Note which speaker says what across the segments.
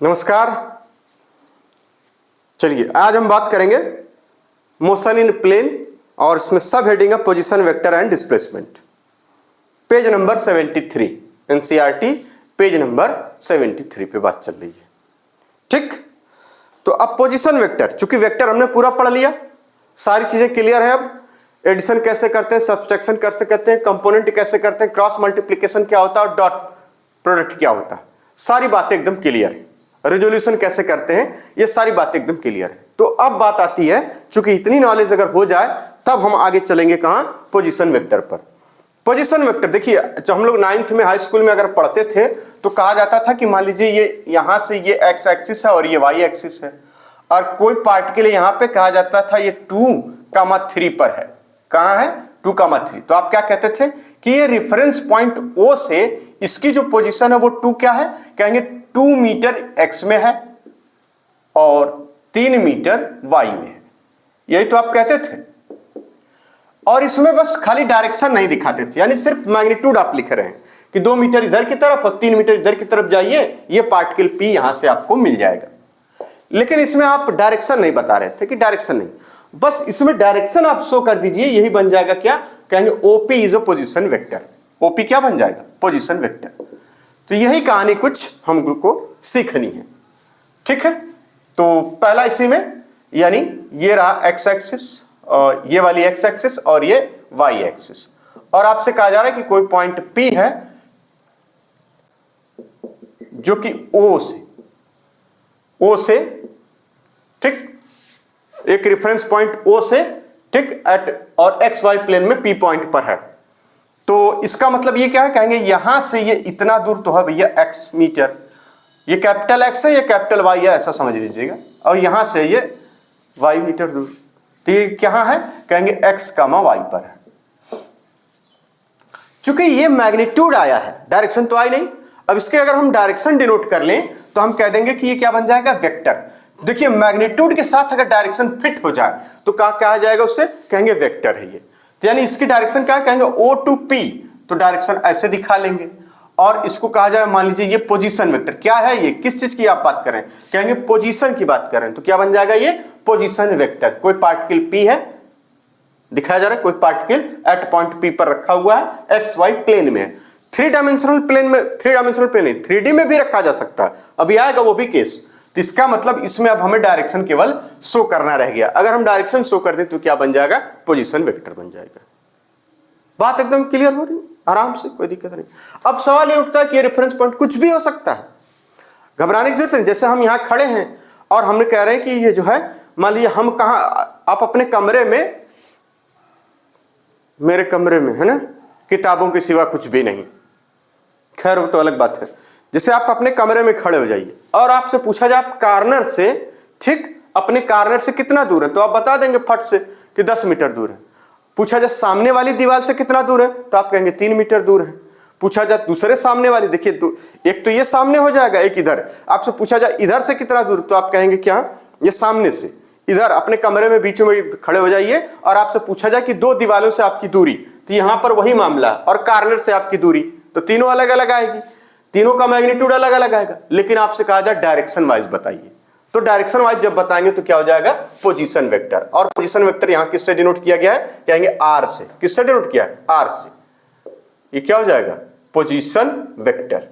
Speaker 1: नमस्कार। चलिए आज हम बात करेंगे मोशन इन प्लेन और इसमें सब हेडिंग है position vector and displacement. Page number 73 NCERT page number 73 पे बात चल रही है। ठीक, तो अब पोजीशन वेक्टर, चूंकि वेक्टर हमने पूरा पढ़ लिया, सारी चीजें क्लियर है। अब एडिशन कैसे करते हैं, सब्सट्रैक्शन कैसे करते हैं, कंपोनेंट कैसे करते हैं, क्रॉस मल्टीप्लिकेशन क्या होता है और डॉट प्रोडक्ट क्या होता है, सारी बातें एकदम क्लियर है। रेजोल्यूशन कैसे करते हैं, ये सारी बातें एकदम क्लियर है। तो अब बात आती है, चूंकि इतनी नॉलेज अगर हो जाए तब हम आगे चलेंगे कहां, पोजीशन वेक्टर पर। पोजीशन वेक्टर देखिए, जब हम लोग 9th में हाई स्कूल में अगर पढ़ते थे तो कहा जाता था कि मान लीजिए ये यहां से ये एक्स एक्सिस है और ये वाई एक्सिस है, और कोई पार्ट के लिए यहां पे कहा जाता था ये 2,3 पर है। कहां है, 2,3। तो आप क्या कहते थे कि ये रेफरेंस पॉइंट ओ से इसकी जो पोजीशन है वो 2 क्या है, कहेंगे 2 मीटर एक्स में है और 3 मीटर वाई में है। यही तो आप कहते थे। और इसमें बस खाली डायरेक्शन नहीं दिखाते थे, यानी सिर्फ मैग्नीट्यूड आप लिख रहे हैं कि 2 मीटर इधर की तरफ और 3 मीटर इधर की तरफ जाइए, ये पार्टिकल पी यहां से आपको मिल जाएगा। लेकिन इसमें आप डायरेक्शन नहीं बता रहे थे कि डायरेक्शन नहीं, बस इसमें डायरेक्शन आप शो कर दीजिए, यही बन जाएगा क्या, कहेंगे OP is a position vector. OP क्या बन जाएगा, पोजीशन वेक्टर। तो यही कहानी कुछ हमको सीखनी है। ठीक है, तो पहला इसी में, यानी ये रहा एक्स एक्सिस और ये वाली एक्स एक्सिस और ये वाई एक्सिस, और आपसे कहा जा रहा है कि कोई पॉइंट पी है जो कि ओ से ठीक, एक रेफरेंस पॉइंट ओ से ठीक एट और एक्स वाई प्लेन में पी पॉइंट पर है। तो इसका मतलब ये क्या है, कहेंगे यहां से ये इतना दूर तो है भैया एक्स मीटर, ये कैपिटल एक्स है, ये कैपिटल वाई है, ऐसा समझ लीजिएगा, और यहां से ये वाई मीटर दूर। तो ये कहां है, कहेंगे एक्स कामा वाई पर है। चूंकि ये मैग्नीट्यूड आया है, डायरेक्शन तो आई नहीं। अब इसके अगर हम डायरेक्शन डिनोट कर लें तो हम कह देंगे कि ये क्या बन जाएगा, वेक्टर। देखिए मैग्नीट्यूड के साथ अगर डायरेक्शन फिट हो जाए तो क्या कहा जाएगा, उसे कहेंगे वेक्टर है ये। तो यानी इसकी डायरेक्शन क्या कहेंगे, ओ टू पी, तो डायरेक्शन ऐसे दिखा लेंगे। और इसको कहा जाए, मान लीजिए ये पोजीशन वेक्टर क्या है, ये किस चीज की आप बात करें, कहेंगे पोजीशन की बात करें, तो क्या बन जाएगा ये पोजीशन वेक्टर। कोई पार्टिकल पी है, दिखाया जा रहा है कोई पार्टिकल एट पॉइंट पी पर रखा हुआ है, एक्स वाई प्लेन में, 3 डायमेंशनल प्लेन में, 3 डायमेंशनल प्लेन नहीं 3D में भी रखा जा सकता है, अभी आएगा वो भी केस। तो इसका मतलब इसमें अब हमें डायरेक्शन केवल शो करना रह गया। अगर हम डायरेक्शन शो कर दें तो क्या बन जाएगा, पोजीशन वेक्टर बन जाएगा। बात एकदम क्लियर हो रही है, आराम से, कोई दिक्कत नहीं। अब सवाल ये उठता है कि ये रेफरेंस पॉइंट कुछ भी हो सकता है, घबराने की जरूरत नहीं। जैसे हम यहाँ खड़े हैं और हमने कह रहे हैं कि ये जो है, मान लीजिए हम कहाँ, आप अपने कमरे में, मेरे कमरे में है ना, किताबों के सिवा कुछ भी नहीं, खैर वो तो अलग बात है। जैसे आप अपने कमरे में खड़े हो जाइए और आपसे पूछा जाए आप कार्नर से, ठीक, अपने कार्नर से कितना दूर है, तो आप बता देंगे फट से कि 10 मीटर दूर है। पूछा जाए सामने वाली दीवार से कितना दूर है, तो आप कहेंगे 3 मीटर दूर है। पूछा जाए दूसरे सामने वाली, देखिए एक तो ये सामने हो जाएगा, एक इधर। आपसे पूछा जाए इधर से कितना दूर, तो आप कहेंगे क्या, ये सामने से इधर अपने कमरे में बीच में खड़े हो जाइए, और आपसे पूछा जाए कि 2 दीवारों से आपकी दूरी, तो यहां पर वही मामला, और कार्नर से आपकी दूरी, तो तीनों अलग अलग आएगी, तीनों का मैग्नीट्यूड अलग अलग आएगा। लेकिन आपसे कहा जाए डायरेक्शन वाइज बताइए, तो डायरेक्शन वाइज जब बताएंगे तो क्या हो जाएगा, पोजीशन वेक्टर। और पोजीशन वेक्टर यहां किससे डिनोट किया गया है, कहेंगे आर से। किससे डिनोट किया है, आर से। ये क्या हो जाएगा, पोजीशन वेक्टर।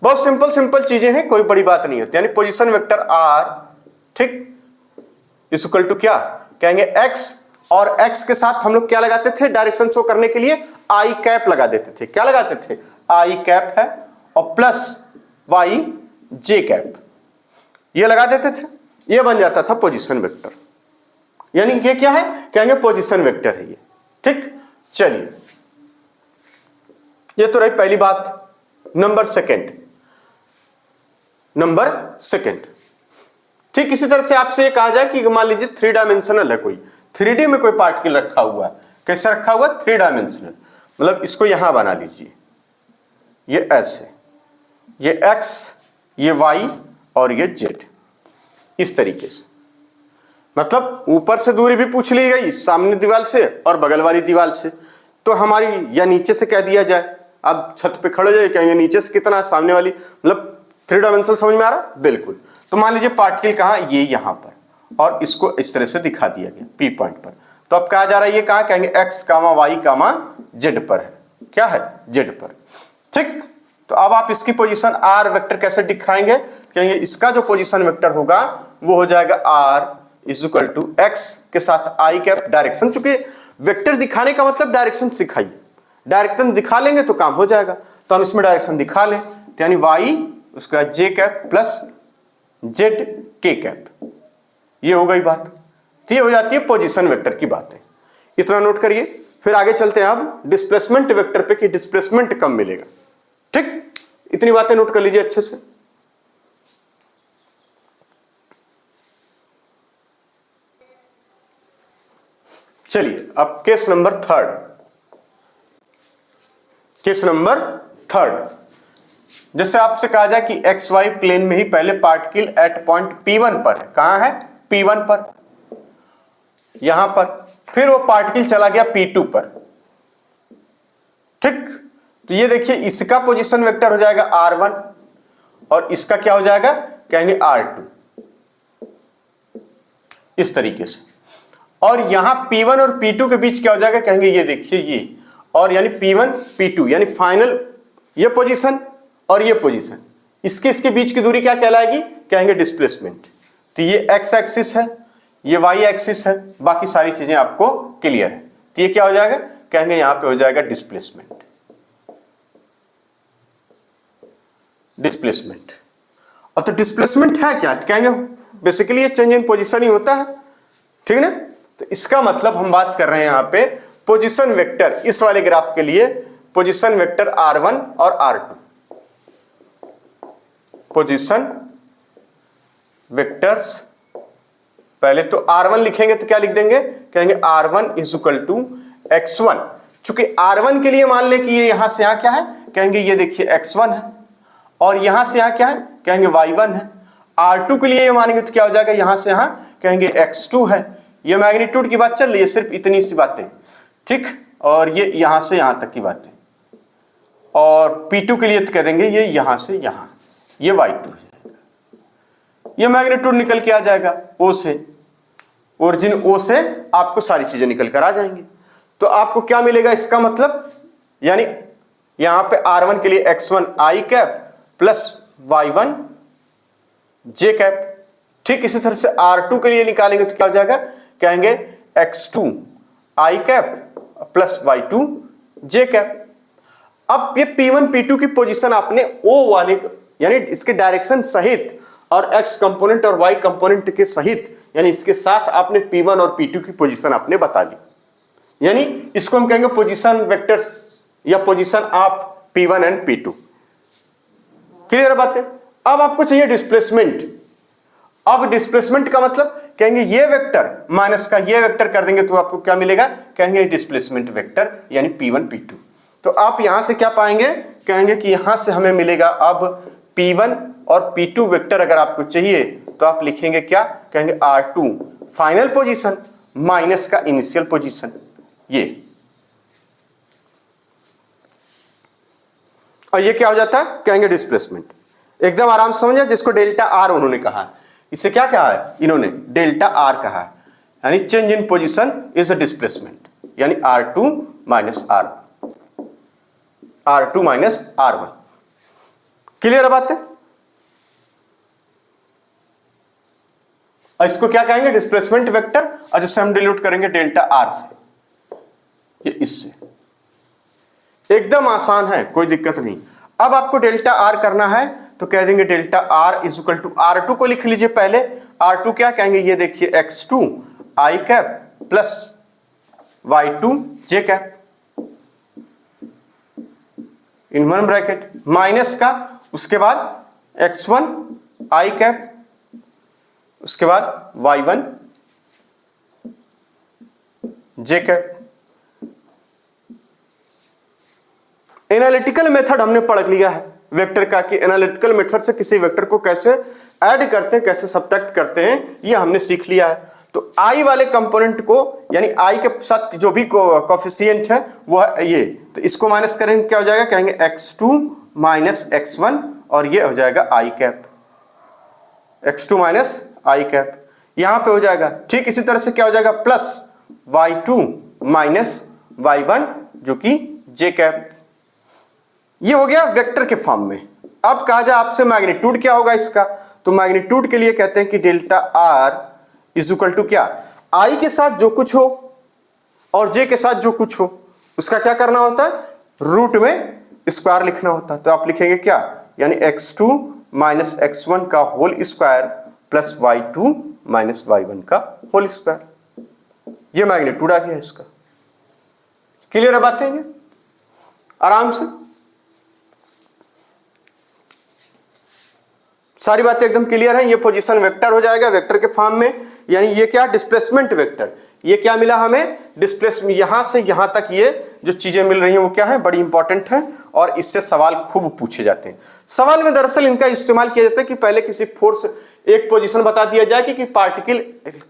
Speaker 1: बहुत सिंपल सिंपल चीजें हैं, कोई बड़ी बात नहीं होती। यानी पोजीशन वेक्टर आर, ठीक, इज इक्वल टू क्या, कहेंगे एक्स, और एक्स के साथ हम लोग क्या लगाते थे डायरेक्शन शो करने के लिए, आई कैप लगा देते थे। क्या लगाते थे, आई कैप है, और प्लस वाई जे कैप, ये लगा देते थे, ये बन जाता था पोजीशन वेक्टर। यानी ये क्या है, कहेंगे पोजीशन वेक्टर है ये। ठीक, चलिए ये तो रही पहली बात। नंबर सेकंड, ठीक इसी तरह से आपसे ये कहा जाए कि मान लीजिए 3 डायमेंशनल है, कोई 3D में कोई पार्टिकल रखा हुआ है। कैसे रखा हुआ है, 3 डायमेंशनल, मतलब इसको यहां बना लीजिए, ये ऐसे, ये एक्स, ये वाई और ये जेड, इस तरीके से। मतलब ऊपर से दूरी भी पूछ ली गई, सामने दीवार से और बगल वाली दीवार से। तो हमारी, या नीचे से कह दिया जाए, अब छत पे खड़े जाए, कहेंगे नीचे से कितना है, सामने वाली, मतलब 3 डायमेंशनल समझ में आ रहा? बिल्कुल। तो मान लीजिए पार्टिकल कहाँ, ये यहाँ पर, और इसको इस तरह से दिखा दिया गया पी पॉइंट पर। तो अब कहा जा रहा है ये कहाँ, कहेंगे एक्स कामा वाई कामा जेड पर है। क्या है? जेड पर। ठीक। तो अब आप इसकी पोजीशन आर वेक्टर कैसे दिखाएंगे? कहेंगे इसका जो पोजीशन वेक्टर होगा वो हो जाएगा R is equal to X के साथ आई कैप डायरेक्शन। चूंकि वेक्टर दिखाने का मतलब डायरेक्शन सिखाइए, डायरेक्शन दिखा लेंगे तो काम हो जाएगा। तो हम इसमें डायरेक्शन दिखा लें, तो यानी वाई उसका जे cap plus Z K cap, ये हो गई बात। तो ये हो जाती है पोजीशन वेक्टर की बातें, इतना नोट करिए। फिर आगे चलते हैं अब डिस्प्लेसमेंट वेक्टर पे कि डिस्प्लेसमेंट कब मिलेगा। ठीक, इतनी बातें नोट कर लीजिए अच्छे से। चलिए अब case number third, case number third. जैसे आपसे कहा जाए कि एक्स वाई प्लेन में ही पहले पार्टिकल एट पॉइंट P1 पर है। कहां है? P1 पर, यहां पर। फिर वो पार्टिकल चला गया P2 पर। ठीक। तो ये देखिए इसका पोजीशन वेक्टर हो जाएगा R1 और इसका क्या हो जाएगा, कहेंगे R2, इस तरीके से। और यहां P1 और P2 के बीच क्या हो जाएगा, कहेंगे ये देखिए ये, और यानी P1 P2 यानी फाइनल ये पोजीशन और ये पोजीशन, इसके बीच की दूरी क्या कहलाएगी, कहेंगे डिस्प्लेसमेंट। तो ये एक्स एक्सिस है, ये वाई एक्सिस है, बाकी सारी चीजें आपको क्लियर है। तो ये क्या हो जाएगा, कहेंगे यहां पे हो जाएगा डिस्प्लेसमेंट। डिस्प्लेसमेंट। अब तो डिस्प्लेसमेंट है क्या, कहेंगे बेसिकली ये चेंज इन पोजीशन ही होता है। ठीक है ना? तो इसका मतलब हम बात कर रहे हैं यहां पे पोजीशन वेक्टर, इस वाले ग्राफ के लिए पोजीशन वेक्टर R1 और R2। पोजीशन वेक्टर्स, पहले तो R1 लिखेंगे तो क्या लिख देंगे, कहेंगे R1 is equal to X1। चूंकि R1 के लिए मान ले कि ये यहां से यहां क्या है, कहेंगे ये देखिए X1 है, और यहां से यहां क्या है, कहेंगे Y1 है। R2 के लिए ये मानेंगे तो क्या हो जाएगा, यहां से यहां कहेंगे X2 है। ये मैग्नीट्यूड की बात चल रही है, सिर्फ इतनी सी बातें। ठीक। और ये यहां से यहां तक की बातें। और P2 के लिए तो कह देंगे ये यहां से यहां, ये Y2 है। ये मैग्नीट्यूड निकल के आ जाएगा O से, ओरिजिन O से आपको सारी चीजें निकल कर आ जाएंगी। तो आपको क्या मिलेगा, इसका मतलब यानी यहां पे R1 के लिए X1 I cap plus Y1 J cap. ठीक इसी तरह से R2 के लिए निकालेंगे तो क्या हो जाएगा, कहेंगे X2 I cap plus Y2 J cap. अब ये P1 P2 की पोजीशन आपने O वाले यानी इसके डायरेक्शन सहित और X कंपोनेंट और Y कंपोनेंट के सहित यानी इसके साथ आपने P1 और P2 की पोजीशन आपने बता दी। यानी इसको हम कहेंगे पोजीशन वेक्टर्स या position of P1 and P2। Clear बात है? अब आपको चाहिए डिस्प्लेसमेंट। अब डिस्प्लेसमेंट का मतलब कहेंगे ये वेक्टर माइनस का ये वेक्टर कर देंगे तो आपको क्या मिलेगा, कहेंगे डिस्प्लेसमेंट वेक्टर यानी P1 P2। तो आप यहां से क्या पाएंगे, कहेंगे कि यहां से हमें मिलेगा अब P1 और P2 वेक्टर अगर आपको चाहिए तो आप लिखेंगे क्या, कहेंगे R2 फाइनल पोजीशन माइनस का इनिशियल पोजीशन। ये और ये क्या हो जाता है, कहेंगे डिस्प्लेसमेंट। एकदम आराम से समझिए, जिसको डेल्टा आर उन्होंने कहा है, इसे क्या कहा है इन्होंने, डेल्टा आर कहा है, यानी change in position is a displacement, यानी R2 minus R1, R2 minus R1। Clear है बात है? और इसको क्या कहेंगे, डिस्प्लेसमेंट वेक्टर, और जिससे हम डिल्यूट करेंगे डेल्टा आर से, ये इससे। एकदम आसान है, कोई दिक्कत नहीं। अब आपको डेल्टा आर करना है तो कह देंगे delta R is equal to R2 को लिख लीजिए पहले। R2 क्या कहेंगे, ये देखिए X2 I cap plus Y2 J cap in one bracket minus का, उसके बाद X1 I कैप, उसके बाद Y1 J cap. Analytical method हमने पढ़ लिया है वेक्टर का, कि एनालिटिकल मेथड से किसी वेक्टर को कैसे ऐड करते हैं, कैसे सब्ट्रैक्ट करते हैं, ये हमने सीख लिया है। तो I वाले कंपोनेंट को यानी I के साथ जो भी कोफिशिएंट है वो है ये, तो इसको माइनस करेंगे क्या हो जाएगा, कहेंगे X2 माइनस X1 और ये हो जाएगा आई कैप, x2 माइनस आई कैप यहां पे हो जाएगा। ठीक इसी तरह से क्या हो जाएगा प्लस y2 माइनस y1 जो कि j कैप। ये हो गया वेक्टर के फॉर्म में। अब कहा जाए आपसे मैग्नीट्यूड क्या होगा इसका, तो मैग्नीट्यूड के लिए कहते हैं कि delta r is equal to क्या, i के साथ जो कुछ हो और j के साथ जो कुछ हो उसका क्या करना होता है, रूट में स्क्वायर लिखना होता है। तो आप लिखेंगे क्या, यानी x2 माइनस x1 का whole square plus y2 minus y1 का होल स्क्वायर। ये मैग्नीट्यूड आ गया इसका। क्लियर है बातें ये आराम से, सारी बातें एकदम क्लियर हैं। ये पोजीशन वेक्टर हो जाएगा वेक्टर के फॉर्म में, यानी ये क्या डिस्प्लेसमेंट वेक्टर। ये क्या मिला हमें, डिस्प्लेसमेंट, यहां से यहां तक ये जो चीजें मिल रही हैं वो क्या है, बड़ी इंपॉर्टेंट है और इससे सवाल खूब पूछे जाते हैं। सवाल में दरअसल इनका इस्तेमाल किया जाता है कि पहले किसी फोर्स एक पोजीशन बता दिया जाए कि पार्टिकल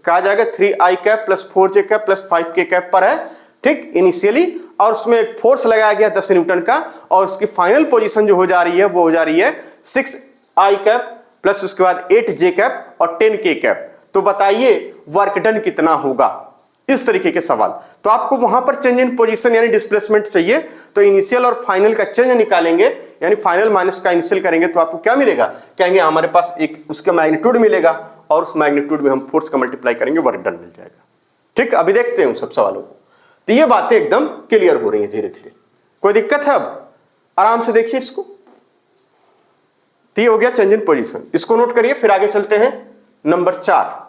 Speaker 1: कहा जाएगा 3i cap plus 4j cap plus 5k cap पर है, ठीक इनिशियली, और उसमें एक फोर्स लगाया गया 10 न्यूटन का, और उसकी फाइनल पोजीशन जो हो जा रही है वो हो जा रही है 6i कैप प्लस उसके बाद 8j कैप और 10k कैप। तो बताइए वर्क डन कितना होगा, इस तरीके के सवाल। तो आपको वहां पर चेंज इन पोजीशन यानी डिस्प्लेसमेंट चाहिए, तो इनिशियल और फाइनल का चेंज निकालेंगे, यानी फाइनल माइनस का इनिशियल करेंगे तो आपको क्या मिलेगा, कहेंगे हमारे पास एक उसका मैग्नीट्यूड मिलेगा और उस मैग्नीट्यूड में हम फोर्स का मल्टीप्लाई करेंगे, वर्क डन मिल जाएगा। ठीक, अभी देखते हैं उन सब सवालों को। तो ये बातें एकदम क्लियर हो रही है धीरे धीरे, कोई दिक्कत है अब, आराम से देखिए इसको। तो ये हो गया चेंज इन पोजीशन, इसको नोट करिए। फिर आगे चलते हैं नंबर 4।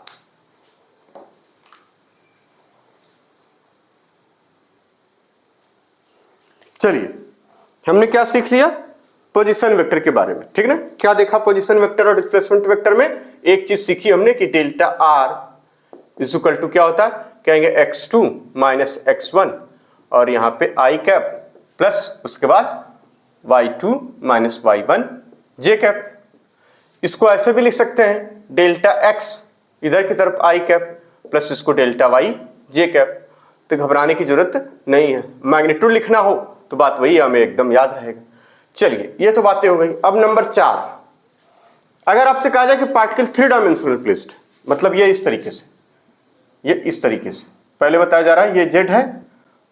Speaker 1: चलिए हमने क्या सीख लिया, पोजीशन वेक्टर के बारे में, ठीक ना। क्या देखा पोजीशन वेक्टर और डिस्प्लेसमेंट वेक्टर में, एक चीज सीखी हमने कि delta R is equal to क्या होता है, कहेंगे x2 माइनस x1 और यहां पे i कैप प्लस उसके बाद y2 minus y1 j cap. इसको ऐसे भी लिख सकते हैं डेल्टा x इधर की तरफ i कैप प्लस इसको डेल्टा y j कैप। तो घबराने की जरूरत नहीं है, मैग्नीट्यूड लिखना हो तो बात वही हमें एकदम याद रहेगा। चलिए ये तो बातें हो गई। अब नंबर 4, अगर आपसे कहा जाए कि पार्टिकल 3 डायमेंशनल प्लेस्ड, मतलब ये इस तरीके से, ये इस तरीके से पहले बताया जा रहा है, ये z है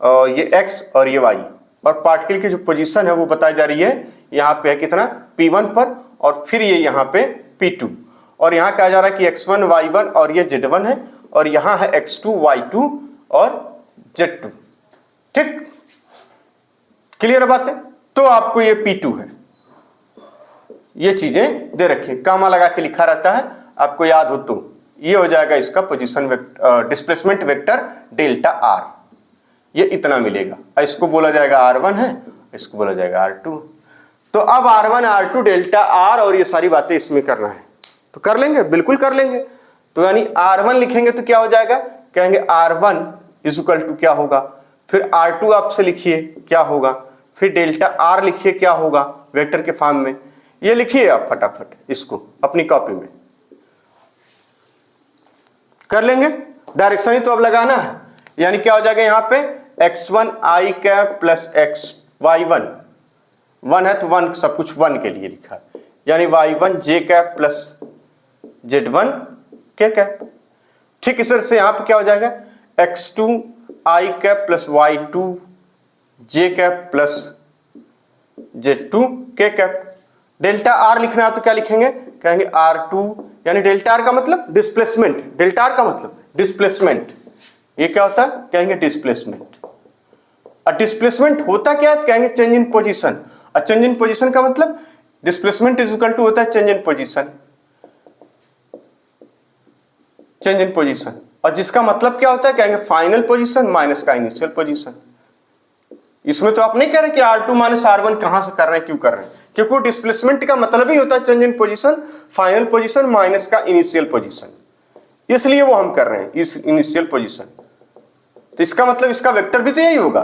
Speaker 1: और ये x और ये y, और पार्टिकल की जो पोजीशन है वो बताई जा रही है यहाँ पे है कितना p1 पर, और फिर ये यहाँ पे p2, और यहाँ कहा जा रहा है कि x1 y1 और ये z1 है, और यहाँ है x2 y2 और z2। ठीक, क्लियर बात है। तो आपको ये P2 है, ये चीजें दे रखी है, कामा लगा के लिखा रहता है, आपको याद हो तो ये हो जाएगा इसका position displacement vector delta R, ये इतना मिलेगा। इसको बोला जाएगा R1 है, इसको बोला जाएगा R2। तो अब R1 R2 डेल्टा आर और ये सारी बातें इसमें करना है, तो कर लेंगे, बिल्कुल कर लेंगे। तो यानी R1 लिखेंगे तो क्या हो जाएगा, कहेंगे R1 इज इक्वल टू क्या होगा, फिर R2 आपसे लिखिए क्या होगा, फिर डेल्टा आर लिखिए क्या होगा वेक्टर के फॉर्म में। ये लिखिए आप फटाफट इसको अपनी कॉपी में, कर लेंगे। डायरेक्शन ही तो अब लगाना है, यानी क्या हो जाएगा यहाँ पे x1 i cap plus x y1, 1 है तो 1 सब कुछ 1 के लिए लिखा है, यानी y1 j cap plus z1 k cap. ठीक इस तरह से यहाँ पे क्या हो जाएगा x2 i cap plus y2 j cap plus z2 k cap. Delta R लिखना है तो क्या लिखेंगे, कहेंगे R2, यानी डेल्टा आर का मतलब डिस्प्लेसमेंट, डेल्टा आर का मतलब डिस्प्लेसमेंट, ये क्या होता है, कहेंगे डिस्प्लेसमेंट। और डिस्प्लेसमेंट होता क्या है, कहेंगे चेंज इन पोजीशन, और चेंज इन पोजीशन का मतलब डिस्प्लेसमेंट इज इक्वल टू होता है change in position, change in position, और जिसका मतलब क्या होता है, कहेंगे फाइनल पोजीशन माइनस का इनिशियल पोजीशन। इसमें तो आप नहीं कह रहे कि R2 माइनस R1 कहां से कर रहे हैं, क्यों कर रहे हैं, क्योंकि डिस्प्लेसमेंट का मतलब ही होता है change in position, final position minus का इनिशियल पोजीशन, इसलिए वो हम कर रहे हैं इस इनिशियल पोजीशन। तो इसका मतलब इसका वेक्टर भी तो यही होगा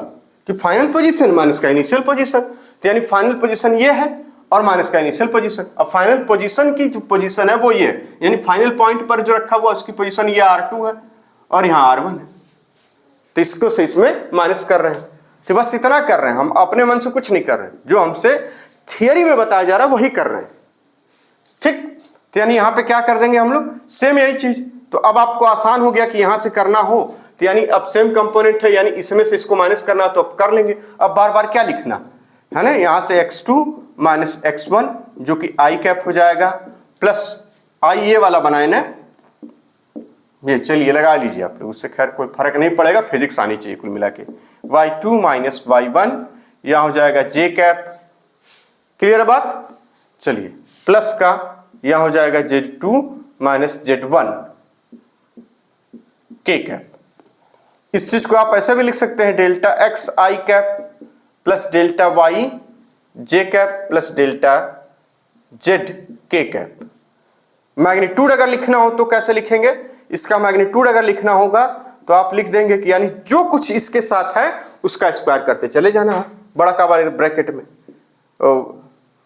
Speaker 1: कि फाइनल पोजीशन माइनस का इनिशियल पोजीशन, तो यानी फाइनल पोजीशन ये है और माइनस का इनिशियल पोजीशन। अब फाइनल पोजीशन की जो पोजीशन है वो ये, यानी फाइनल पॉइंट पर जो रखा हुआ उसकी पोजीशन ये R2 है और यहाँ R1 है, तो इसको से इसमें माइनस कर रहे हैं। तो बस इतना कर रहे हैं हम, अपने मन से कुछ नहीं कर रहे हैं, जो हमसे थियरी में बताया जा रहा है वही कर रहे हैं, ठीक, तो यानी यहाँ पे क्या कर देंगे हम लोग, सेम यही चीज। तो अब आपको आसान हो गया कि यहां से करना हो तो यानी अब सेम कंपोनेंट है, यानी इसमें से इसको माइनस करना तो अब कर लेंगे। अब बार बार क्या लिखना है ना, यहां से x2 माइनस x1 जो कि i कैप हो जाएगा, प्लस i ये वाला बनाए ना, ये चलिए लगा लीजिए आप लोग, उससे खैर कोई फर्क नहीं पड़ेगा, फिजिक्स आनी चाहिए कुल मिला के। y2 माइनस y1 यहां हो जाएगा j कैप, क्लियर बात। चलिए प्लस का यहां हो जाएगा z2 minus z1 k cap. इस चीज को आप ऐसे भी लिख सकते हैं, delta x i cap plus delta y j cap plus delta z k cap. Magnitude अगर लिखना हो तो कैसे लिखेंगे, इसका मैग्नीट्यूड अगर लिखना होगा तो आप लिख देंगे कि यानी जो कुछ इसके साथ है उसका स्क्वायर करते चले जाना है, बड़ा का बड़ा ब्रैकेट में,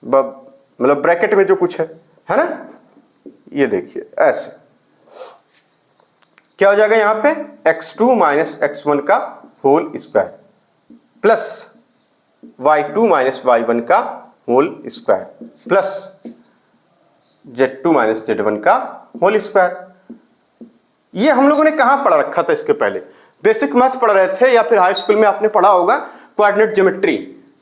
Speaker 1: मतलब ब्रैकेट में जो कुछ है ना, ये देखिए ऐसे क्या हो जाएगा यहां पे, x2 माइनस x1 का whole square plus y2 minus y1 का whole square plus z2 minus z1 का होल स्क्वायर। ये हम लोगों ने कहां पढ़ा रखा था इसके पहले, बेसिक मैथ पढ़ रहे थे या फिर हाई स्कूल में आपने पढ़ा होगा कोऑर्डिनेट ज्योमेट्री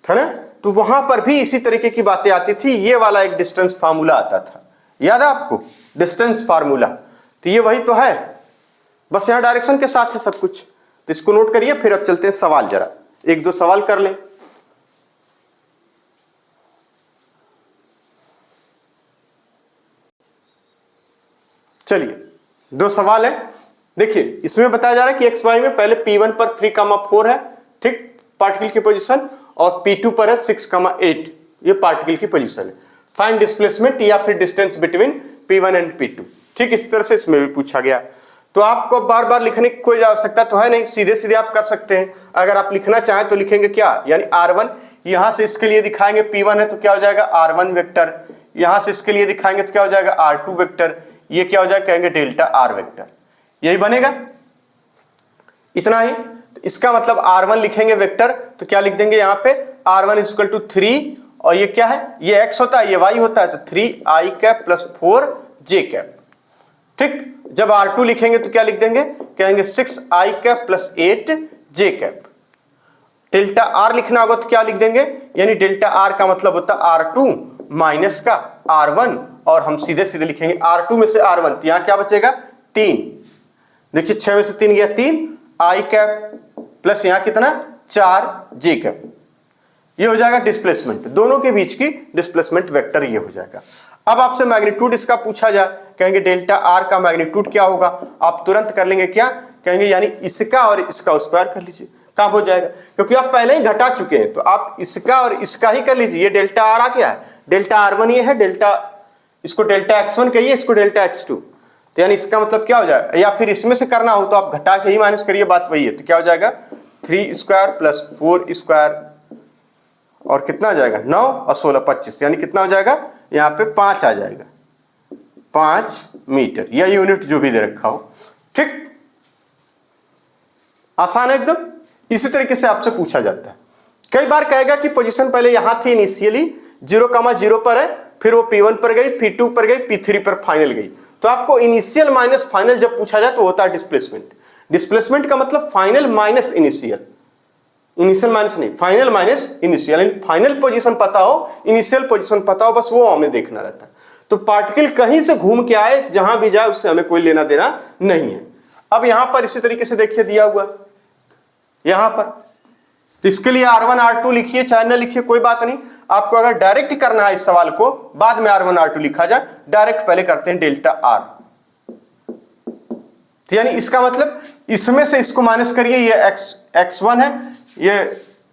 Speaker 1: था ना, तो वहां पर भी इसी तरीके की बातें आती थी। ये वाला एक डिस्टेंस फार्मूला आता था, याद है आपको, डिस्टेंस फार्मूला, तो ये वही तो है, बस यहां डायरेक्शन के साथ है सब कुछ। तो इसको नोट करिए, फिर अब चलते हैं सवाल, जरा एक दो सवाल कर लें। चलिए दो सवाल है, देखिए इसमें बताया जा रहा है कि एक्स वाई में पहले P1 पर 3,4 है, ठीक, पार्टिकल की पोजीशन, और P2 पर है 6,8, ये पार्टिकल की पोजीशन है। फाइंड डिस्प्लेसमेंट या फिर distance between P1 and P2, ठीक, इस तरह से इसमें भी पूछा गया। तो आपको बार बार लिखने की कोई आवश्यकता तो है नहीं, सीधे सीधे आप कर सकते हैं। अगर आप लिखना चाहें तो लिखेंगे क्या, यानी R1 यहां से इसके लिए दिखाएंगे P1 है तो क्या हो जाएगा R1 वेक्टर, यहां से इसके लिए दिखाएंगे तो क्या हो जाएगा R2 वेक्टर, ये क्या हो जाएगा कहेंगे डेल्टा R वेक्टर, यही बनेगा, इतना ही। तो इसका मतलब R1 लिखेंगे वेक्टर तो क्या लिख देंगे यहाँ पे R1 इक्वल टू 3, और ये क्या है, ये x होता है ये y होता है, तो 3i cap plus 4j cap, ठीक। जब R2 लिखेंगे तो क्या लिख देंगे, कहेंगे 6i cap plus 8j cap. Delta R लिखना होगा तो क्या लिख देंगे, यानी डेल्टा R का मतलब होता है R2 माइनस का R1, और हम सीधे सीधे लिखेंगे R2 में से R1, तो यहां क्या बचेगा 3, देखिए 6 में से 3 गया 3i कैप प्लस यहां कितना 4j कैप, ये हो जाएगा डिस्प्लेसमेंट, दोनों के बीच की डिस्प्लेसमेंट वेक्टर ये हो जाएगा। अब आपसे मैग्नीट्यूड इसका पूछा जाए, कहेंगे डेल्टा R का मैग्नीट्यूड क्या होगा, आप तुरंत कर लेंगे क्या, कहेंगे यानी इसका और इसका स्क्वायर कर लीजिए, काम हो जाएगा, क्योंकि आप पहले ही घटा चुके हैं, तो आप इसका और इसका ही कर लीजिए। ये डेल्टा R आ गया है, डेल्टा R1 ये है, डेल्टा इसको डेल्टा x1 कहिए, इसको डेल्टा x2, तो यानी इसका मतलब क्या हो जाएगा, या फिर इसमें से करना हो तो आप घटा के ही माइनस करिए, बात वही है। तो क्या हो जाएगा 3 स्क्वायर प्लस 4 स्क्वायर, और कितना आ जाएगा 9 और 16 25, यानी कितना हो जाएगा यहाँ पे 5 आ जाएगा, 5 मीटर या यूनिट जो भी दे रखा हो, ठीक, आसान है एकदम। इसी तरीके से आपसे पूछा जाता है, कई बार कहेगा कि पोजीशन पहले यहां थी इनिशियली 0,0 पर है, फिर वो P1 पर गई, P2 पर गई, P3 पर फाइनल गई, तो आपको इनिशियल माइनस फाइनल जब पूछा जाए तो होता है डिस्प्लेसमेंट। डिस्प्लेसमेंट का मतलब final minus initial, initial minus नहीं, final minus initial, final position पता हो इनिशियल पोजीशन पता हो, बस वो हमें देखना रहता है। तो पार्टिकल कहीं से घूम के आए, जहां भी जाए उससे हमें कोई लेना देना नहीं है। अब यहां पर इसी तरीके से देखिए दिया हुआ यहां पर, तो इसके लिए R1 R2 लिखिए चाहे ना लिखिए कोई बात नहीं, आपको अगर डायरेक्ट करना है इस सवाल को, बाद में R1 R2 लिखा जाए, डायरेक्ट पहले करते हैं डेल्टा R, तो यानी इसका मतलब इसमें से इसको माइनस करिए, ये x1 है, ये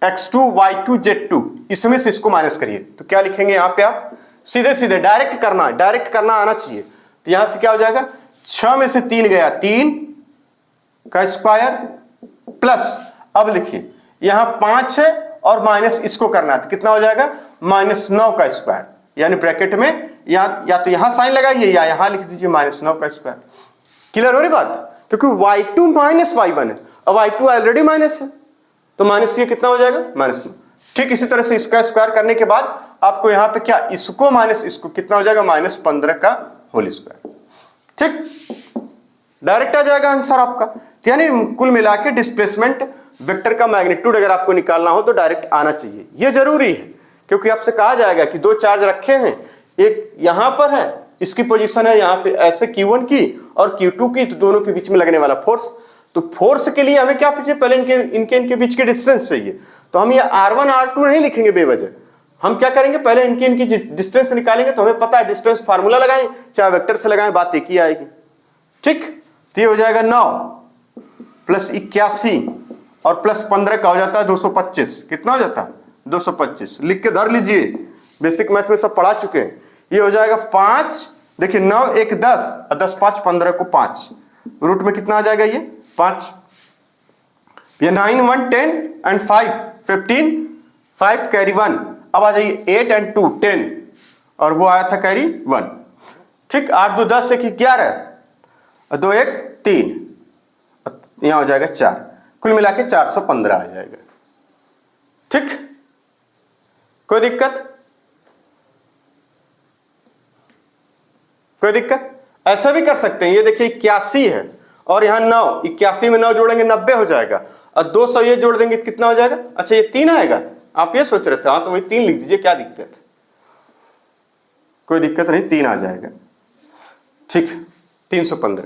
Speaker 1: x2 y2 z2, इसमें से इसको माइनस करिए, तो क्या लिखेंगे यहाँ पे आप सीधे सीधे डायरेक्ट करना आना चाहिए। तो यहां से क्या हो जाएगा 6 में से 3 गया 3 का स्क्वायर, प्लस अब लिखिए यहां 5 है और माइनस इसको करना है, तो कितना हो जाएगा -9 का स्क्वायर, यानी ब्रैकेट में या तो यहां साइन लगाइए या यहां लिख दीजिए -9 का स्क्वायर। क्लियर हो रही बात, क्योंकि y2 माइनस y1 है, अब y2 ऑलरेडी माइनस है, तो माइनस ये कितना हो जाएगा -9, ठीक इसी तरह से इसका स्क्वायर करने के बाद आपको यहाँ पे क्या, इसको माइनस इसको, कितना हो जाएगा, -15 का होल स्क्वायर। ठीक, डायरेक्ट आ जाएगा आंसर आपका। यानी कुल मिला के डिस्प्लेसमेंट वेक्टर का मैग्नीट्यूड अगर आपको निकालना हो तो डायरेक्ट आना चाहिए, ये जरूरी है, क्योंकि आपसे कहा जाएगा कि दो चार्ज रखे हैं, एक यहां पर है, इसकी पोजीशन है यहाँ पे ऐसे Q1 की और Q2 की, तो दोनों के बीच में लगने वाला फोर्स, तो फोर्स के लिए हमें क्या चाहिए, पहले इनके बीच के डिस्टेंस चाहिए। तो हम ये R1 R2 नहीं लिखेंगे बेवजह, हम क्या करेंगे, पहले इनकी डिस्टेंस निकालेंगे। तो हमें पता है डिस्टेंस फार्मूला लगाएं चाहे वेक्टर से लगाएं, बात एक ही आएगी। ठीक, तो ये हो जाएगा 9 + 81 और +15 का हो जाता है 225। कितना हो जाता है, 225। लिख के धर लीजिए, बेसिक मैथ में सब पढ़ा चुके हैं। ये हो जाएगा 5, देखिए 9 1 10 और 10 5 15 को 5, रूट में कितना आ जाएगा, ये 5। ये 9 1 10 एंड 5 15, 5 कैरी 1। अब आ जाइए 8 एंड 2 10 और वो आया था कैरी 1। ठीक, 8 2 10 1 11 और 2 1 3, यहां हो जाएगा 4, कुल मिला के 415 आ जाएगा। ठीक, कोई दिक्कत, कोई दिक्कत? ऐसा भी कर सकते हैं, ये देखिए 81 है और यहाँ 9, 81 में 9 जोड़ेंगे 90 हो जाएगा और 200 ये जोड़ देंगे कितना हो जाएगा, अच्छा ये 3 आएगा। आप ये सोच रहे थे, हाँ तो वही 3 लिख दीजिए, क्या दिक्कत, कोई दिक्कत नहीं, 3 आ जाएगा। ठीक, 315।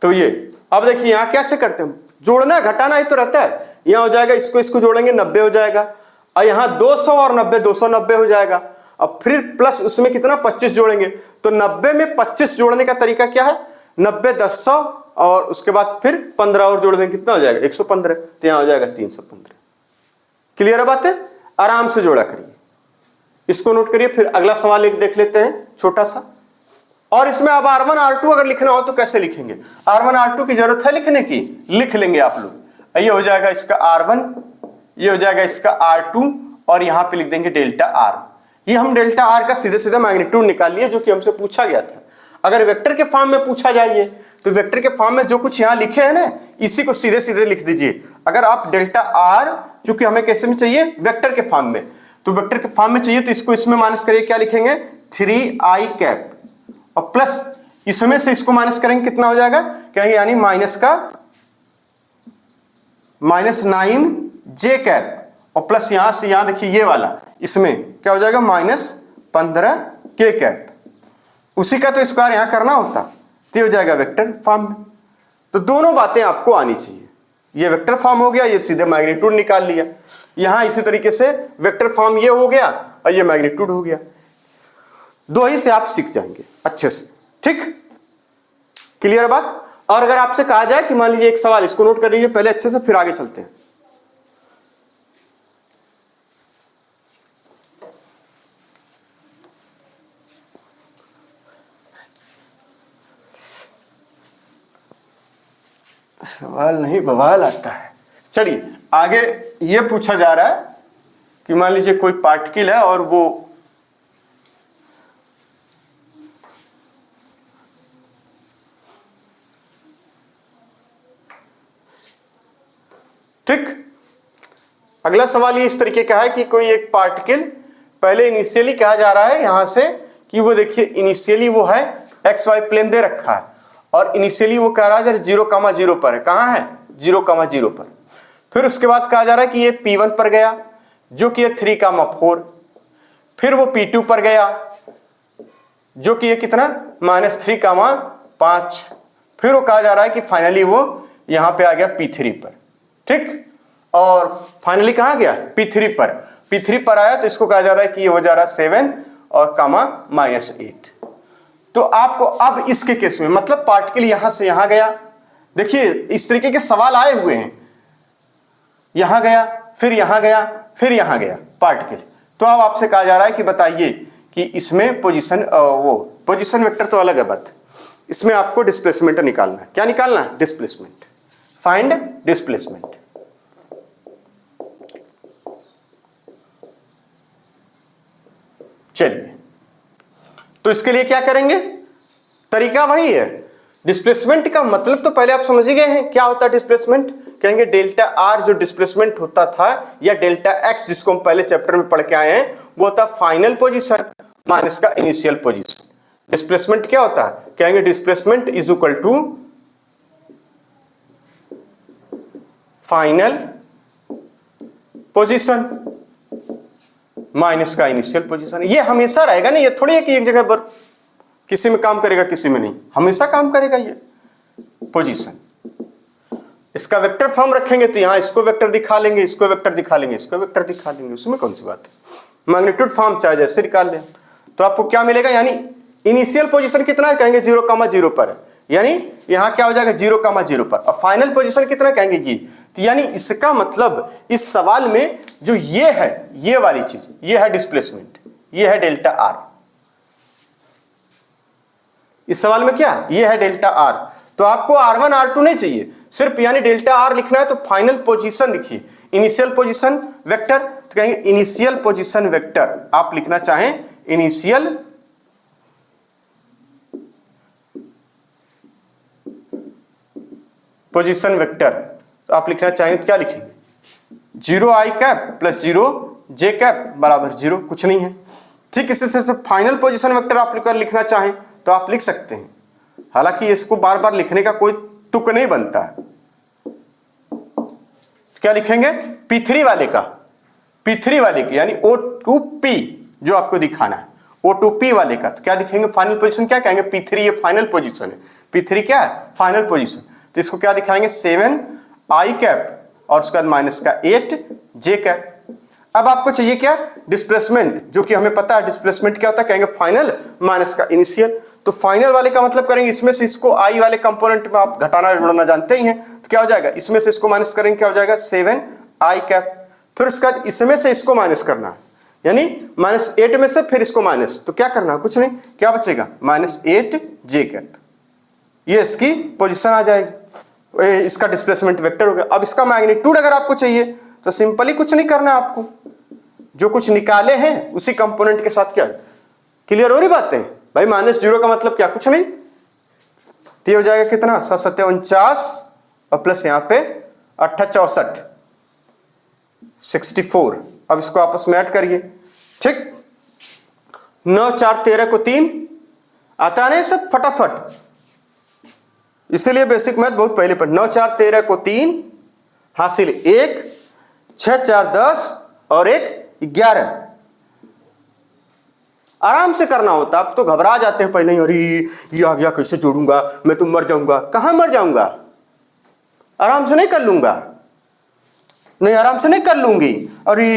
Speaker 1: तो ये अब देखिए यहाँ कैसे करते हैं, जोड़ना घटाना ही तो रहता है। यहाँ हो जाएगा, इसको जोड़ेंगे 90 हो जाएगा और यहाँ 200 और 90 290 हो जाएगा। अब फिर प्लस उसमें कितना 25 जोड़ेंगे, तो 90 में 25 जोड़ने का तरीका क्या है, 90 10 100 और उसके बाद फिर 15 और जोड़ देंगे, कितना हो जाएगा 115, तो यहाँ हो जाएगा 315। क्लियर है बात है, आराम से जोड़ा करिए, इसको नोट करिए। फिर अगला सवाल एक देख लेते हैं छोटा सा, और इसमें अब R1 R2 अगर लिखना हो तो कैसे लिखेंगे, R1 R2 की जरूरत है लिखने की, लिख लेंगे आप लोग। ये हो जाएगा इसका R1, ये हो जाएगा इसका R2 और यहाँ पे लिख देंगे डेल्टा R। ये हम डेल्टा R का सीधे सीधे मैग्नीट्यूड निकाल लिए, जो कि हमसे पूछा गया था। अगर वेक्टर के फॉर्म में पूछा जाइए तो वेक्टर के फॉर्म में जो कुछ यहाँ लिखे हैं ना, इसी को सीधे सीधे लिख दीजिए। अगर आप डेल्टा R, चूंकि हमें कैसे में चाहिए, वेक्टर के फॉर्म में, तो वेक्टर के फॉर्म में चाहिए तो इसको इसमें माइनस करिए, क्या लिखेंगे 3i कैप और प्लस इसमें से इसको माइनस करेंगे, कितना हो जाएगा, कहेंगे यानी -9j कैप और प्लस यहां से यहां देखिए ये वाला, इसमें क्या हो जाएगा -15k कैप। उसी का तो स्क्वायर यहां करना होता, तो हो जाएगा वेक्टर फॉर्म में। तो दोनों बातें आपको आनी चाहिए, ये वेक्टर फॉर्म हो गया, ये सीधे मैग्नीट्यूड निकाल लिया। यहां इसी तरीके से वेक्टर फॉर्म ये हो गया और ये मैग्नीट्यूड हो गया। दो ही से आप सीख जाएंगे अच्छे से। ठीक, क्लियर बात। और अगर आपसे कहा जाए कि मान लीजिए एक सवाल, इसको नोट कर लीजिए पहले अच्छे से, फिर आगे चलते हैं। सवाल नहीं बवाल आता है। चलिए आगे ये पूछा जा रहा है कि मान लीजिए कोई पार्टिकल है और वो ठीक, अगला सवाल ये इस तरीके का है कि कोई एक पार्टिकल, पहले इनिशियली कहा जा रहा है यहां से कि वो देखिए इनिशियली वो है XY प्लेन दे रखा है और इनिशियली वो कह रहा है 0,0 पर है। कहाँ है, 0,0 पर। फिर उसके बाद कहा जा रहा है कि ये P1 पर गया जो कि ये 3,4, फिर वो P2 पर गया जो कि ये कितना -3,5, फिर वो कहा जा रहा है कि फाइनली वो यहां पे आ गया P3 पर। ठीक, और फाइनली कहाँ गया, P3 पर। P3 पर आया तो इसको कहा जा रहा है कि ये हो जा रहा है 7 और -8। तो आपको अब इसके केस में मतलब पार्टिकल यहां से यहां गया, देखिए इस तरीके के सवाल आए हुए हैं, यहां गया फिर यहां गया फिर यहां गया पार्टिकल। तो अब आपसे कहा जा रहा है कि बताइए कि इसमें पोजीशन वेक्टर तो अलग है बात, इसमें आपको डिस्प्लेसमेंट निकालना है। क्या निकालना है, डिस्प्लेसमेंट, फाइंड डिस्प्लेसमेंट। चलिए तो इसके लिए क्या करेंगे, तरीका वही है। डिस्प्लेसमेंट का मतलब तो पहले आप समझ ही गए हैं, क्या होता है डिस्प्लेसमेंट, कहेंगे डेल्टा आर जो डिस्प्लेसमेंट होता था या डेल्टा एक्स जिसको हम पहले चैप्टर में पढ़ के आए हैं वो होता फाइनल पोजीशन माइनस का इनिशियल पोजीशन। डिस्प्लेसमेंट क्या होता है, कहेंगे displacement is equal to final position minus का इनिशियल पोजीशन। ये हमेशा रहेगा ना, ये थोड़ी है कि एक जगह पर किसी में काम करेगा किसी में नहीं, हमेशा काम करेगा ये पोजीशन। इसका वेक्टर फॉर्म रखेंगे तो यहां इसको वेक्टर दिखा लेंगे, इसको वेक्टर दिखा लेंगे, इसको वेक्टर दिखा लेंगे, उसमें कौन सी बात है। मैग्नीट्यूड फॉर्म चाहे जैसे निकाल लें तो आपको क्या मिलेगा, यानी इनिशियल पोजीशन कितना है, कहेंगे 0,0 पर है, यानी यहां क्या हो जाएगा 0,0 पर। और फाइनल पोजीशन कितना कहेंगे ये, तो यानी इसका मतलब इस सवाल में जो ये है, ये वाली चीज, ये है डिस्प्लेसमेंट, ये है डेल्टा आर। इस सवाल में क्या, ये है डेल्टा आर। तो आपको R1 R2 नहीं चाहिए, सिर्फ यानी डेल्टा आर लिखना है तो फाइनल पोजीशन लिखिए, इनिशियल पोजीशन वेक्टर, तो कहेंगे इनिशियल पोजीशन वेक्टर। आप लिखना चाहें इनिशियल पोजीशन वेक्टर, तो आप लिखना चाहेंगे तो क्या लिखेंगे, 0 i cap plus 0 j cap बराबर 0, कुछ नहीं है। ठीक इसी से फाइनल पोजीशन वेक्टर आप लिखना चाहें तो आप लिख सकते हैं, हालांकि इसको बार बार लिखने का कोई तुक नहीं बनता है। क्या लिखेंगे, P3 वाले का, P3 वाले की यानी O2P जो आपको दिखाना है, O2P वाले का, तो क्या लिखेंगे फाइनल पोजीशन, क्या कहेंगे P3 ये फाइनल पोजीशन है, P3 क्या है फाइनल पोजीशन, तो इसको क्या दिखाएंगे 7 i कैप और उसके बाद माइनस का 8 j कैप। अब आपको चाहिए क्या, डिस्प्लेसमेंट, जो कि हमें पता है डिस्प्लेसमेंट क्या होता है, कहेंगे फाइनल माइनस का इनिशियल। तो फाइनल वाले का मतलब करेंगे इसमें से इसको आई वाले कंपोनेंट में आप घटाना जोड़ना जानते ही हैं, तो क्या हो जाएगा, इसमें से इसको माइनस करेंगे क्या हो जाएगा 7 i कैप, फिर उसके बाद इसमें से इसको माइनस करना है, यानी -8 में से फिर इसको माइनस, तो क्या करना है, कुछ नहीं, क्या बचेगा -8 j कैप, ये इसकी पोजीशन आ जाएगी, इसका डिस्प्लेसमेंट वेक्टर हो गया। अब इसका मैग्नीट्यूड अगर आपको चाहिए तो सिंपली कुछ नहीं करना है आपको, जो कुछ निकाले हैं उसी कंपोनेंट के साथ क्या, क्लियर हो रही बातें भाई। -0 का मतलब क्या, कुछ नहीं, तो हो जाएगा कितना 749 और प्लस यहाँ पे 8 64। अब इसको आपस में ऐड करिए, ठीक, 9 4 13 को 3 आता नहीं सब फटाफट, इसीलिए बेसिक मैथ बहुत पहले पढ़। 9 4 13 को 3 हासिल 1, 6 4 10 और 1 11। आराम से करना होता, आप तो घबरा जाते हैं पहले ही, अरे ये आ गया कैसे जोड़ूंगा, मैं तो मर जाऊंगा। कहां मर जाऊंगा, आराम से नहीं कर लूंगा, नहीं आराम से नहीं कर लूंगी, अरे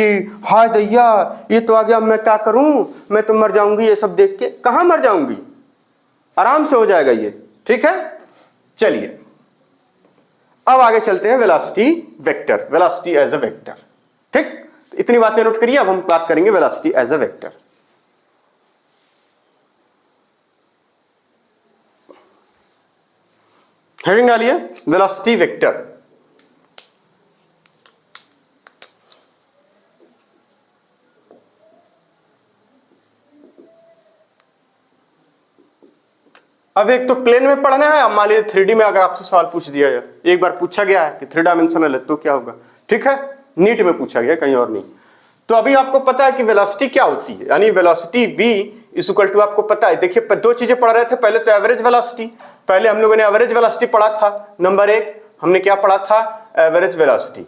Speaker 1: हाय दैया ये तो आ गया, मैं क्या करूं, मैं तो मर जाऊंगी, ये सब देख के कहां मर जाऊंगी, आराम से हो जाएगा ये, ठीक है। चलिए अब आगे चलते हैं velocity vector, velocity as a vector, ठीक, इतनी बातें नोट करिए। अब हम बात करेंगे velocity as a vector. Heading डालिए वेलोसिटी वेक्टर। अब एक तो प्लेन में पढ़ना है, अब मान लीजिए 3D में अगर आपसे सवाल पूछ दिया जाए, एक बार पूछा गया है कि 3 डायमेंशनल है तो क्या होगा, ठीक है, नीट में पूछा गया कहीं और नहीं। तो अभी आपको पता है कि वेलोसिटी क्या होती है, यानी velocity v is equal to, आपको पता है, देखिए दो चीजें पढ़ रहे थे, पहले तो एवरेज वेलोसिटी, पहले हम लोगों ने एवरेज वेलोसिटी पढ़ा था, नंबर 1 हमने क्या पढ़ा था, एवरेज वेलोसिटी,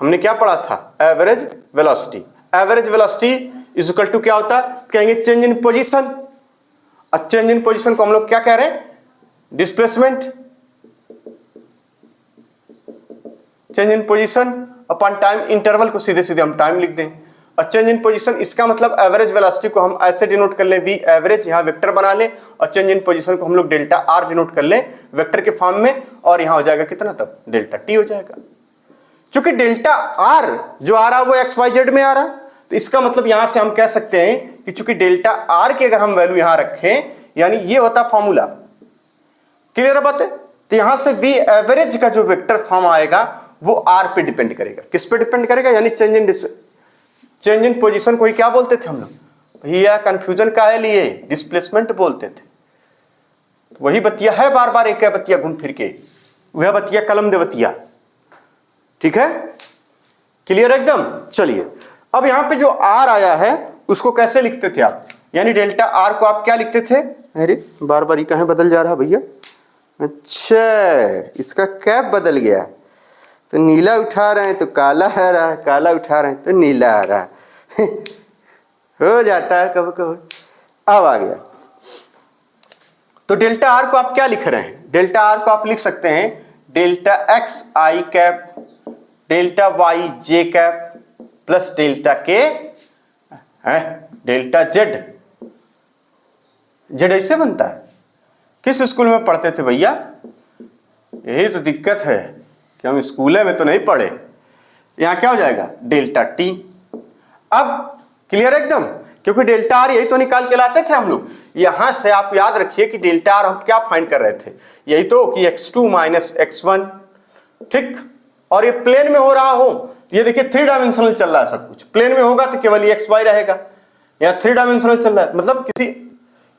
Speaker 1: हमने क्या पढ़ा था, average velocity. Average velocity is equal to क्या होता है, कहेंगे चेंज इन पोजीशन, और चेंज इन पोजीशन को हम लोग क्या कह रहे हैं, displacement, change in position upon time interval को सीधे सीधे हम टाइम लिख दें, और चेंज इन पोजीशन, इसका मतलब एवरेज वेलोसिटी को हम ऐसे डिनोट कर लें, वी एवरेज, यहाँ वेक्टर बना लें, और चेंज इन पोजीशन को हम लोग डेल्टा आर डिनोट कर लें वेक्टर के फॉर्म में, और यहाँ हो जाएगा कितना, तब डेल्टा टी हो जाएगा। चूंकि डेल्टा आर जो आ रहा है वो एक्स वाई जेड में आ रहा है, तो इसका मतलब यहां से हम कह सकते हैं कि चूंकि डेल्टा आर की अगर हम वैल्यू यहां रखें, यानी ये होता फॉर्मूला, क्लियर बात है। तो यहां से वी एवरेज का जो वेक्टर फॉर्म आएगा वो आर पे डिपेंड करेगा, किस पे डिपेंड करेगा, यानी चेंज इन पोजीशन को ही क्या बोलते थे हम लोग, भैया कंफ्यूजन का है लिए डिस्प्लेसमेंट बोलते थे। वही बतिया है, बार बार एक है बतिया घूम फिर के, वह बतिया कलम दे बतिया, ठीक है, क्लियर एकदम। चलिए अब यहां पे जो आर आया है उसको कैसे लिखते थे आप, यानी डेल्टा आर को आप क्या लिखते थे, अरे बार बार ये कहाँ बदल जा रहा है भैया, अच्छा इसका कैप बदल गया, तो नीला उठा रहे हैं तो काला आ रहा है, काला उठा रहे हैं तो नीला आ रहा है हो जाता है कभी कभी। अब आ गया, तो डेल्टा आर को आप क्या लिख रहे हैं, डेल्टा आर को आप लिख सकते हैं delta X I cap delta Y J cap plus delta के है डेल्टा जेड। जेड ऐसे बनता है, किस स्कूल में पढ़ते थे भैया, यही तो दिक्कत है कि हम स्कूल में तो नहीं पढ़े। यहां क्या हो जाएगा डेल्टा टी। अब क्लियर एकदम, क्योंकि डेल्टा आर यही तो निकाल के लाते थे हम लोग। यहां से आप याद रखिए कि डेल्टा आर हम क्या फाइंड कर रहे थे, यही तो कि x2 माइनस x1, ठीक। और ये प्लेन में हो रहा हो, ये देखिए 3 डायमेंशनल चल रहा है सब कुछ, प्लेन में होगा तो केवल ये xy रहेगा, यहाँ 3 डायमेंशनल चल रहा है, मतलब किसी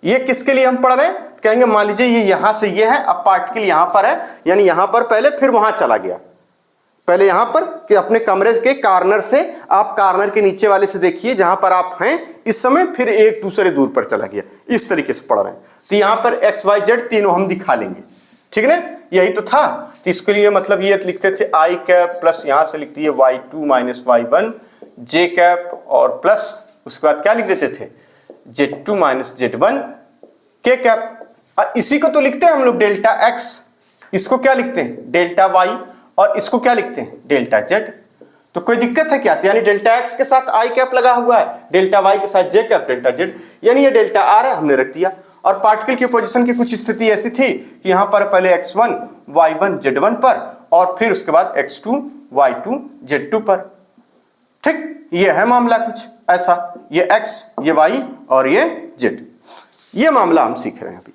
Speaker 1: ये किसके लिए हम पढ़ रहे हैं, कहेंगे मान लीजिए ये यहां से ये है, अब पार्टिकल यहां पर है, यानी यहां पर पहले फिर वहां चला गया, पहले यहां पर कि अपने कमरे के कॉर्नर से आप कॉर्नर के नीचे वाले से देखिए जहां पर आप हैं इस समय, फिर एक दूसरे दूर पर चला गया, इस तरीके से पढ़ रहे हैं। तो यहां पर एक्स वाई जेड तीनों हम दिखा लेंगे, ठीक है, यही तो था। तो इसके लिए मतलब ये लिखते थे आई कैप प्लस यहां से लिख दिए y2 माइनस y1 जे कैप, और प्लस उसके बाद क्या लिख देते थे z2 माइनस z1 के कैप। इसी को तो लिखते हैं हम लोग डेल्टा एक्स, इसको क्या लिखते हैं डेल्टा वाई, और इसको क्या लिखते हैं डेल्टा जेड। तो कोई दिक्कत है क्या, यानी डेल्टा एक्स के साथ आई कैप लगा हुआ है, डेल्टा वाई के साथ जे कैप डेल्टा जेड, यानी ये डेल्टा आर है, हमने रख दिया। और पार्टिकल की पोजीशन की कुछ स्थिति ऐसी थी कि यहां पर पहले x1 y1 z1 पर, और फिर उसके बाद x2 y2 z2 पर, ठीक। ये है मामला कुछ ऐसा, ये x ये y और ये z, ये मामला हम सीख रहे हैं अभी।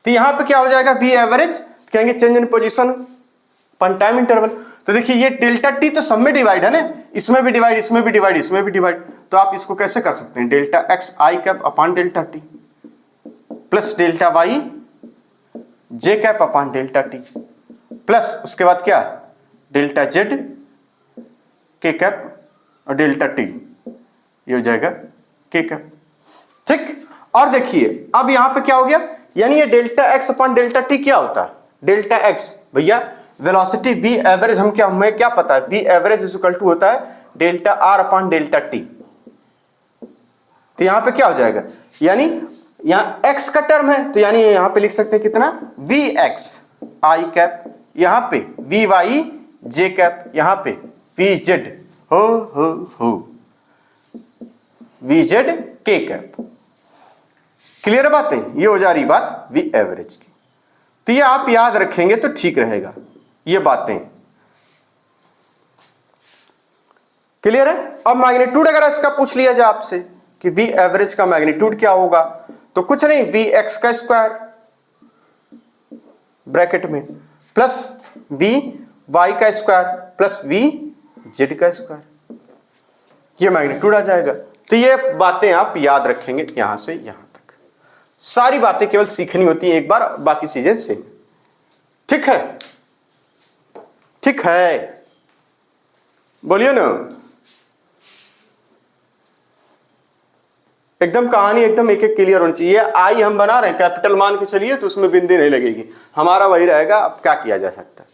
Speaker 1: तो यहां पे क्या हो जाएगा v एवरेज, कहेंगे change in position upon time interval. तो देखिए ये डेल्टा टी तो सब में डिवाइड है ना, इसमें भी डिवाइड, इसमें भी डिवाइड, इसमें भी डिवाइड, तो आप इसको कैसे कर सकते हैं delta X I cap upon delta T plus delta Y J cap upon delta T plus उसके बाद क्या डेल्टा जेड के कैप और डेल्टा टी, ये हो जाएगा के कैप, ठीक। और देखिए अब यहां पे क्या हो गया, यानी ये delta X upon delta T क्या होता है, डेल्टा एक्स भैया वेलोसिटी v एवरेज, हम क्या हमें क्या पता है v average is equal to होता है delta R upon delta T. तो यहां पे क्या हो जाएगा, यानी यहां x का टर्म है, तो यानी यहां पे लिख सकते हैं कितना v x आई कैप, यहां पे v y j कैप, यहां पे v z हो v z k cap. Clear बात है, ये हो जा रही बात v एवरेज की। तो ये आप याद रखेंगे तो ठीक रहेगा, ये बातें क्लियर है। अब मैग्नीट्यूड अगर इसका पूछ लिया जाए आपसे कि v एवरेज का मैग्नीट्यूड क्या होगा, तो कुछ नहीं v x का स्क्वायर ब्रैकेट में प्लस v y का स्क्वायर प्लस v z का स्क्वायर, ये मैग्नीट्यूड आ जाएगा। तो ये बातें आप याद रखेंगे यहां से यहां तक, सारी बातें केवल सीखनी होती है एक बार, बाकी चीजें सेम, ठीक है, ठीक है, बोलिए ना, एकदम कहानी एकदम एक एक क्लियर होनी चाहिए। आई हम बना रहे हैं कैपिटल मान के चलिए, तो उसमें बिंदी नहीं लगेगी, हमारा वही रहेगा। अब क्या किया जा सकता है,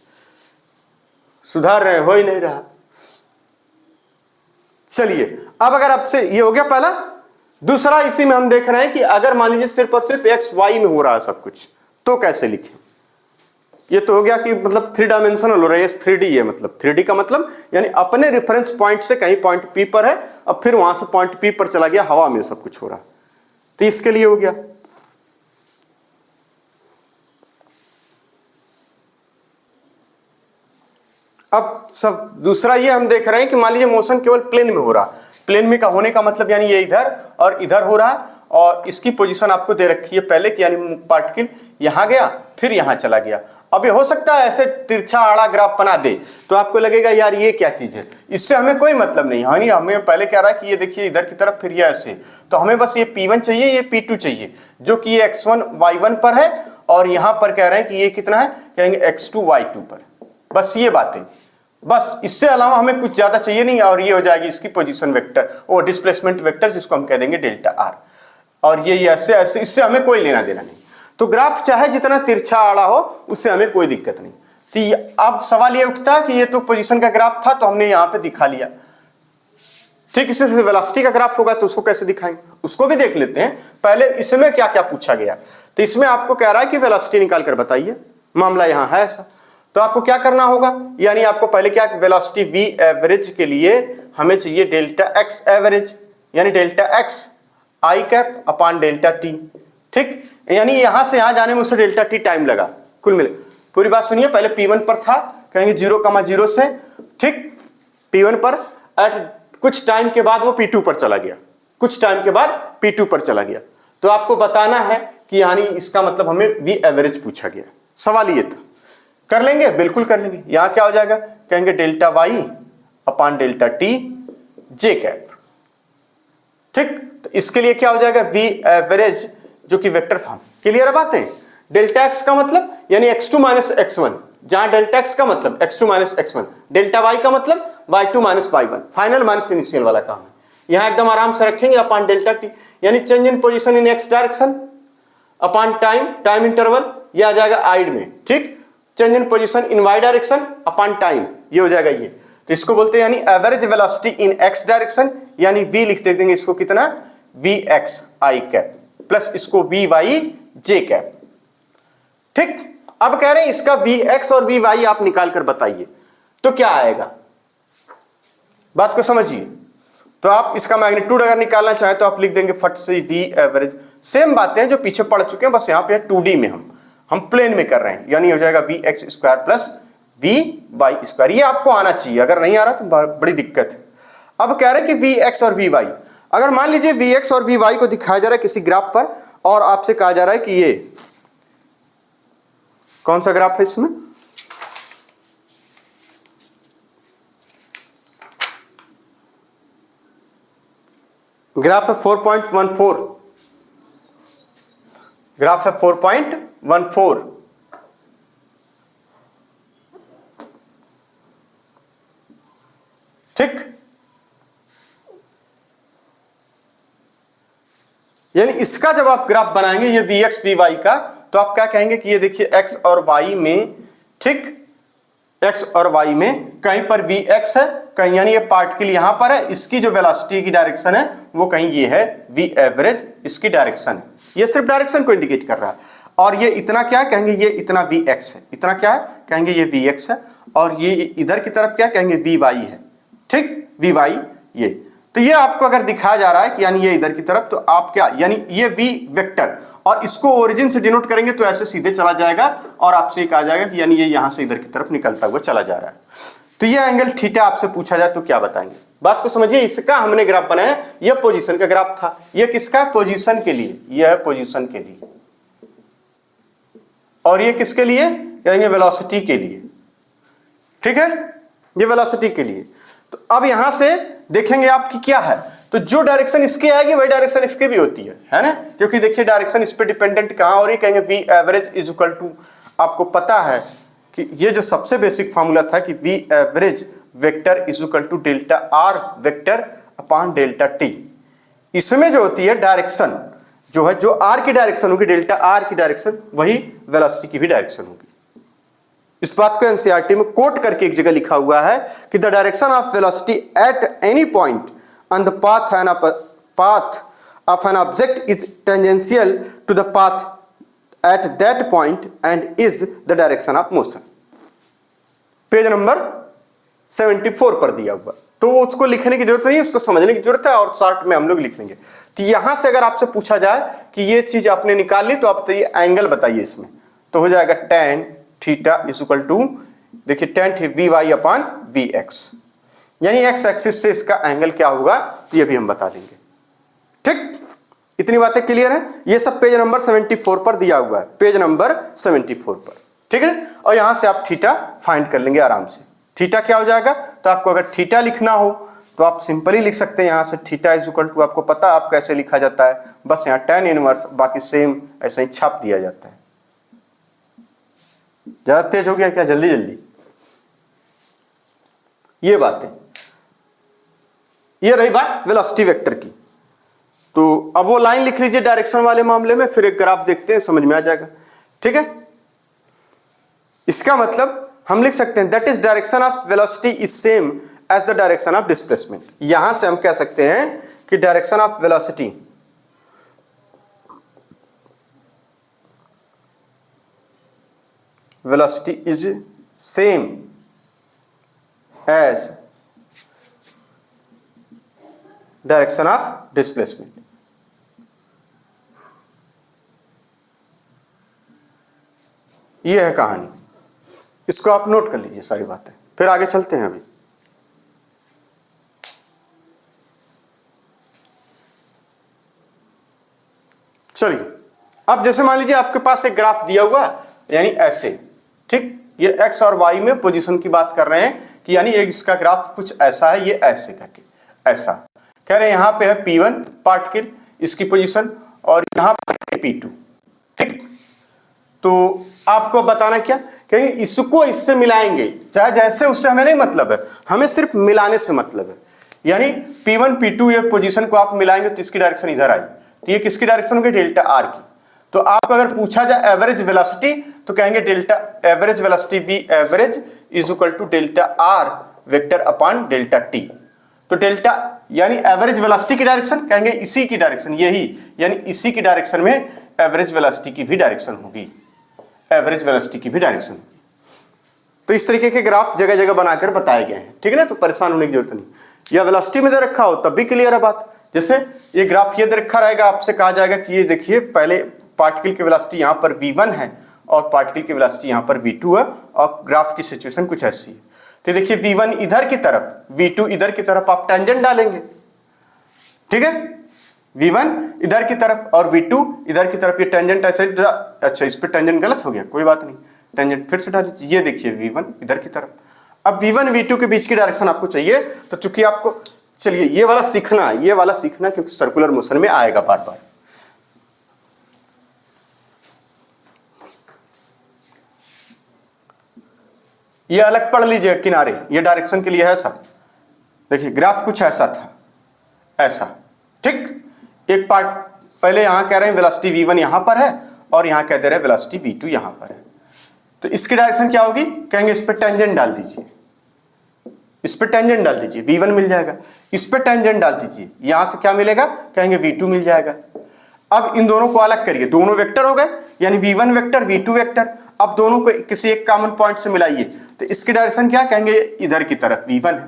Speaker 1: सुधार रहे हो ही नहीं रहा। चलिए अब अगर आपसे ये हो गया पहला, दूसरा इसी में हम देख रहे हैं कि अगर मान लीजिए सिर्फ और सिर्फ एक्स वाई में हो रहा है सब कुछ, तो कैसे लिखें। ये तो हो गया कि मतलब 3 डायमेंशनल हो रहा है, 3D है, मतलब 3D का मतलब यानी अपने रेफरेंस पॉइंट से कहीं पॉइंट P पर है, अब फिर वहां से पॉइंट P पर चला गया, हवा में सब कुछ हो रहा है, तो इसके लिए हो गया। अब सब दूसरा ये हम देख रहे हैं कि मान लीजिए मोशन केवल प्लेन में हो रहा, प्लेन में का होने का मतलब यानी ये इधर और इधर हो रहा, और इसकी पोजीशन आपको दे रखी है पहले कि यानी पार्टिकल यहां गया फिर यहां चला गया। अब ये हो सकता है ऐसे तिरछा आड़ा ग्राफ बना दे, तो आपको लगेगा यार ये क्या चीज है, इससे हमें कोई मतलब नहीं है, हमें पहले कह रहा है कि ये देखिए इधर की तरफ फिर ये ऐसे, तो हमें बस ये P1 चाहिए, ये P2 चाहिए, जो कि ये x1 y1 पर है, और यहां पर कह रहे हैं कि ये कितना है, कहेंगे x2 y2 पर, बस ये बातें। बस इससे अलावा हमें कुछ ज्यादा चाहिए नहीं, और ये हो जाएगी इसकी पोजीशन वेक्टर और डिस्प्लेसमेंट वेक्टर, जिसको हम कह देंगे डेल्टा आर। और ये ऐसे ऐसे, इससे हमें कोई लेना देना नहीं। तो ग्राफ चाहे जितना तिरछा आड़ा हो, उससे हमें कोई दिक्कत नहीं। तो अब सवाल ये उठता है कि ये तो पोजीशन का ग्राफ था, तो हमने यहाँ पे दिखा लिया, ठीक। इसी तरह वेलोसिटी का ग्राफ होगा तो उसको कैसे दिखाएंगे, उसको भी देख लेते हैं। पहले इसमें क्या क्या पूछा गया। तो इसमें आपको कह रहा है कि वेलोसिटी निकाल कर बताइए, मामला यहाँ है ऐसा। तो आपको क्या करना होगा, यानी आपको पहले क्या, वेलोसिटी वी एवरेज के लिए हमें चाहिए डेल्टा एक्स एवरेज, यानी delta X I cap upon delta T, ठीक। यानी यहां से यहां जाने में उसे डेल्टा टी टाइम लगा कुल मिले। पूरी बात सुनिए, पहले P1 पर था, कहेंगे 0,0 से, ठीक, P1 पर एट कुछ टाइम के बाद वो P2 पर चला गया, कुछ टाइम के बाद P2 पर चला गया। तो आपको बताना है कि यानी इसका मतलब हमें वी एवरेज पूछा गया, सवाल ये था। कर लेंगे, बिल्कुल कर लेंगे। यहां क्या हो जाएगा, कहेंगे delta Y upon delta T J cap, ठीक। तो इसके लिए क्या हो जाएगा, वी एवरेज जो कि वेक्टर फॉर्म। क्लियर है बातें। डेल्टा एक्स का मतलब यानी x2 माइनस x1, जहां डेल्टा एक्स का मतलब x2 minus x1, delta Y का मतलब y2 minus y1, final minus initial वाला काम है। यहां एकदम आराम से रखेंगे अपॉन डेल्टा टी, यानी change in position in x direction upon time interval, ये आ जाएगा आइड में, ठीक। Change in position in y direction upon time, ये हो जाएगा ये। तो इसको बोलते हैं यानी एवरेज वेलोसिटी इन x डायरेक्शन, यानी v लिख देंगे इसको कितना, vx i कैप प्लस इसको vy j कैप, ठीक। अब कह रहे हैं इसका vx और vy आप निकाल कर बताइए, तो क्या आएगा, बात को समझिए। तो आप इसका मैग्नीट्यूड अगर निकालना चाहें तो आप लिख देंगे फट से v एवरेज। सेम बातें जो पीछे पढ़ चुके हैं, बस यहाँ पे 2D में हम प्लेन में कर रहे हैं, यानी हो जाएगा vx square plus vy square. ये आपको आना चाहिए, अगर नहीं आ रहा तो बड़ी दिक्कत है। अब कह रहे हैं कि vx और vy, अगर मान लीजिए vx और vy को दिखाया जा रहा है किसी ग्राफ पर, और आपसे कहा जा रहा है कि ये कौन सा ग्राफ है, इसमें ग्राफ है 4.14, ग्राफ है 4.14, ठीक। यानी इसका जब आप ग्राफ बनाएंगे ये vx vy का, तो आप क्या कहेंगे कि ये देखिए x और y में, ठीक, x और y में कहीं पर vx है, कहीं यानी ये पार्टिकल यहां पर है, इसकी जो वेलोसिटी की डायरेक्शन है वो कहीं ये है v एवरेज, इसकी डायरेक्शन है, ये सिर्फ डायरेक्शन को इंडिकेट कर रहा है। और ये इतना क्या कहेंगे, ये इतना vx है, इतना क्या है कहेंगे ये vx है, और ये इधर की तरफ क्या कहेंगे vy है, ठीक, vy ये। तो ये आपको अगर दिखाया जा रहा है कि यानी ये इधर की तरफ, तो आप क्या, यानी ये v वेक्टर, और इसको ओरिजिन से डिनोट करेंगे तो ऐसे सीधे चला जाएगा, और आपसे कहा जाएगा कि यानी ये यहां से इधर की तरफ निकलता हुआ चला जा रहा है। तो ये एंगल थीटा आपसे पूछा जाए तो क्या बताएंगे, बात को समझिए। इसका हमने ग्राफ बनाया, ये पोजीशन का ग्राफ था, ये किसका, पोजीशन के लिए, ये है पोजीशन के लिए, और ये किसके लिए कहेंगे, वेलोसिटी के लिए, ठीक है, ये वेलोसिटी के लिए। तो अब यहां से देखेंगे आपकी क्या है, तो जो डायरेक्शन इसकी आएगी वही डायरेक्शन इसकी भी होती है ना, क्योंकि देखिए डायरेक्शन इस पे डिपेंडेंट कहां हो रही है, कहेंगे V average is equal to, आपको पता है कि ये जो सबसे बेसिक फार्मूला था कि V average vector is equal to delta R vector upon delta T. इसमें जो होती है डायरेक्शन जो है, जो आर की डायरेक्शन होगी, डेल्टा आर की डायरेक्शन, वही वेलोसिटी की भी डायरेक्शन होगी। इस बात को एनसीईआरटी में कोट करके एक जगह लिखा हुआ है कि the direction of velocity at any point on the path of an object is tangential to the path at that point and is the direction of motion. Page number 74 पर दिया हुआ, तो उसको लिखने की जरूरत नहीं है, उसको समझने की जरूरत है, और शॉर्ट में हम लोग लिख लेंगे। तो यहां से अगर आपसे पूछा जाए कि ये चीज आपने निकाल ली, तो आप तो ये एंगल बताइए इसमें, तो हो जाएगा tan theta is equal to, देखिए tan V Y upon V X, यानी एक्स एक्सिस से इसका एंगल क्या होगा, तो ये भी हम बता देंगे, ठीक। इतनी बातें क्लियर है। ये सब पेज नंबर 74 पर दिया हुआ है, पेज नंबर 74 पर, ठीक है। और यहां से आप थीटा फाइंड कर लेंगे आराम से। थीटा क्या हो जाएगा, तो आपको अगर थीटा लिखना हो तो आप सिंपली लिख सकते हैं यहां से, थीटा इज इक्वल टू, आपको पता आप कैसे लिखा जाता है, बस यहाँ tan इनवर्स, बाकी सेम ऐसे ही छाप दिया जाता है। ज्यादा तेज हो गया क्या, जल्दी जल्दी, ये बात है, ये रही बात वेलोसिटी वेक्टर की। तो अब वो लाइन लिख लीजिए डायरेक्शन वाले मामले में, फिर एक ग्राफ देखते हैं, समझ में आ जाएगा। ठीक है, इसका मतलब हम लिख सकते हैं that is direction of velocity is same as the direction of displacement. यहां से हम कह सकते हैं कि direction of velocity is same as direction of displacement. ये है कहानी, इसको आप नोट कर लीजिए सारी बातें, फिर आगे चलते हैं। अभी चलिए, अब जैसे मान लीजिए आपके पास एक ग्राफ दिया हुआ, यानी ऐसे, ठीक, ये एक्स और वाई में पोजीशन की बात कर रहे हैं कि यानी एक इसका ग्राफ कुछ ऐसा है, ये ऐसे करके ऐसा कह रहे हैं। यहां पे है P1 पार्टिकल, इसकी पोजीशन, और यहां पर है P2। ठीक, तो आपको बताना क्या, कहेंगे इसको इससे मिलाएंगे, चाहे जैसे, उससे हमें नहीं मतलब है, हमें सिर्फ मिलाने से मतलब है। यानी P1 P2 ये पोजीशन को आप मिलाएंगे तो इसकी डायरेक्शन इधर आई, तो ये किसकी डायरेक्शन होगी, डेल्टा आर की। तो आपको अगर पूछा जाए एवरेज वेलोसिटी, तो कहेंगे delta average velocity V average is equal to delta R vector upon delta T. तो डेल्टा यानी एवरेज वेलोसिटी की डायरेक्शन, कहेंगे इसी की डायरेक्शन, यही यानी इसी की डायरेक्शन में एवरेज वेलोसिटी की भी डायरेक्शन होगी, एवरेज वेलोसिटी की भी डायरेक्शन। तो इस तरीके के ग्राफ जगह जगह बनाकर बताए गए हैं। ठीक है ना, तो परेशान होने की जरूरत नहीं, या वेलोसिटी में दे रखा हो तब भी क्लियर है बात। जैसे ये ग्राफ ये दे रखा रहेगा, आपसे कहा जाएगा कि ये देखिए पहले पार्टिकल की वेलोसिटी यहाँ पर v1 है और पार्टिकल की वेलोसिटी यहाँ पर v2 है, और ग्राफ की सिचुएशन कुछ ऐसी है। तो देखिए v1 इधर की तरफ, v2 इधर की तरफ, आप टेंजेंट डालेंगे। ठीक है, v1 इधर की तरफ और v2 इधर की तरफ, ये टेंजेंट ऐसे, अच्छा इस पे टेंजेंट गलत हो गया, कोई बात नहीं, टेंजेंट फिर से डाल दीजिए। ये देखिए v1 इधर की तरफ, अब v1 v2 के बीच की डायरेक्शन आपको चाहिए, तो चूंकि आपको, चलिए ये वाला सीखना क्योंकि सर्कुलर मोशन में आएगा बार बार। ये अलग पढ़ लीजिए किनारे, ये डायरेक्शन के लिए है ऐसा। देखिए ग्राफ कुछ ऐसा था, ऐसा। ठीक, एक पार्ट पहले यहां कह रहे हैं वेलोसिटी v1 यहां पर है, और यहां कह दे रहे हैं वेलोसिटी v2 यहां पर है। तो इसकी डायरेक्शन क्या होगी, कहेंगे इस पे टेंजेंट डाल दीजिए, इस पे टेंजेंट डाल दीजिए, v1 मिल जाएगा। इस पे टेंजेंट डाल दीजिए, यहां से क्या मिलेगा, कहेंगे v2 मिल जाएगा। अब इन दोनों को अलग करिए, दोनों वेक्टर हो गए, यानी v1 वेक्टर v2 वेक्टर। अब दोनों को किसी एक कॉमन पॉइंट से मिलाइए, तो इसकी डायरेक्शन क्या, कहेंगे इधर की तरफ v1 है।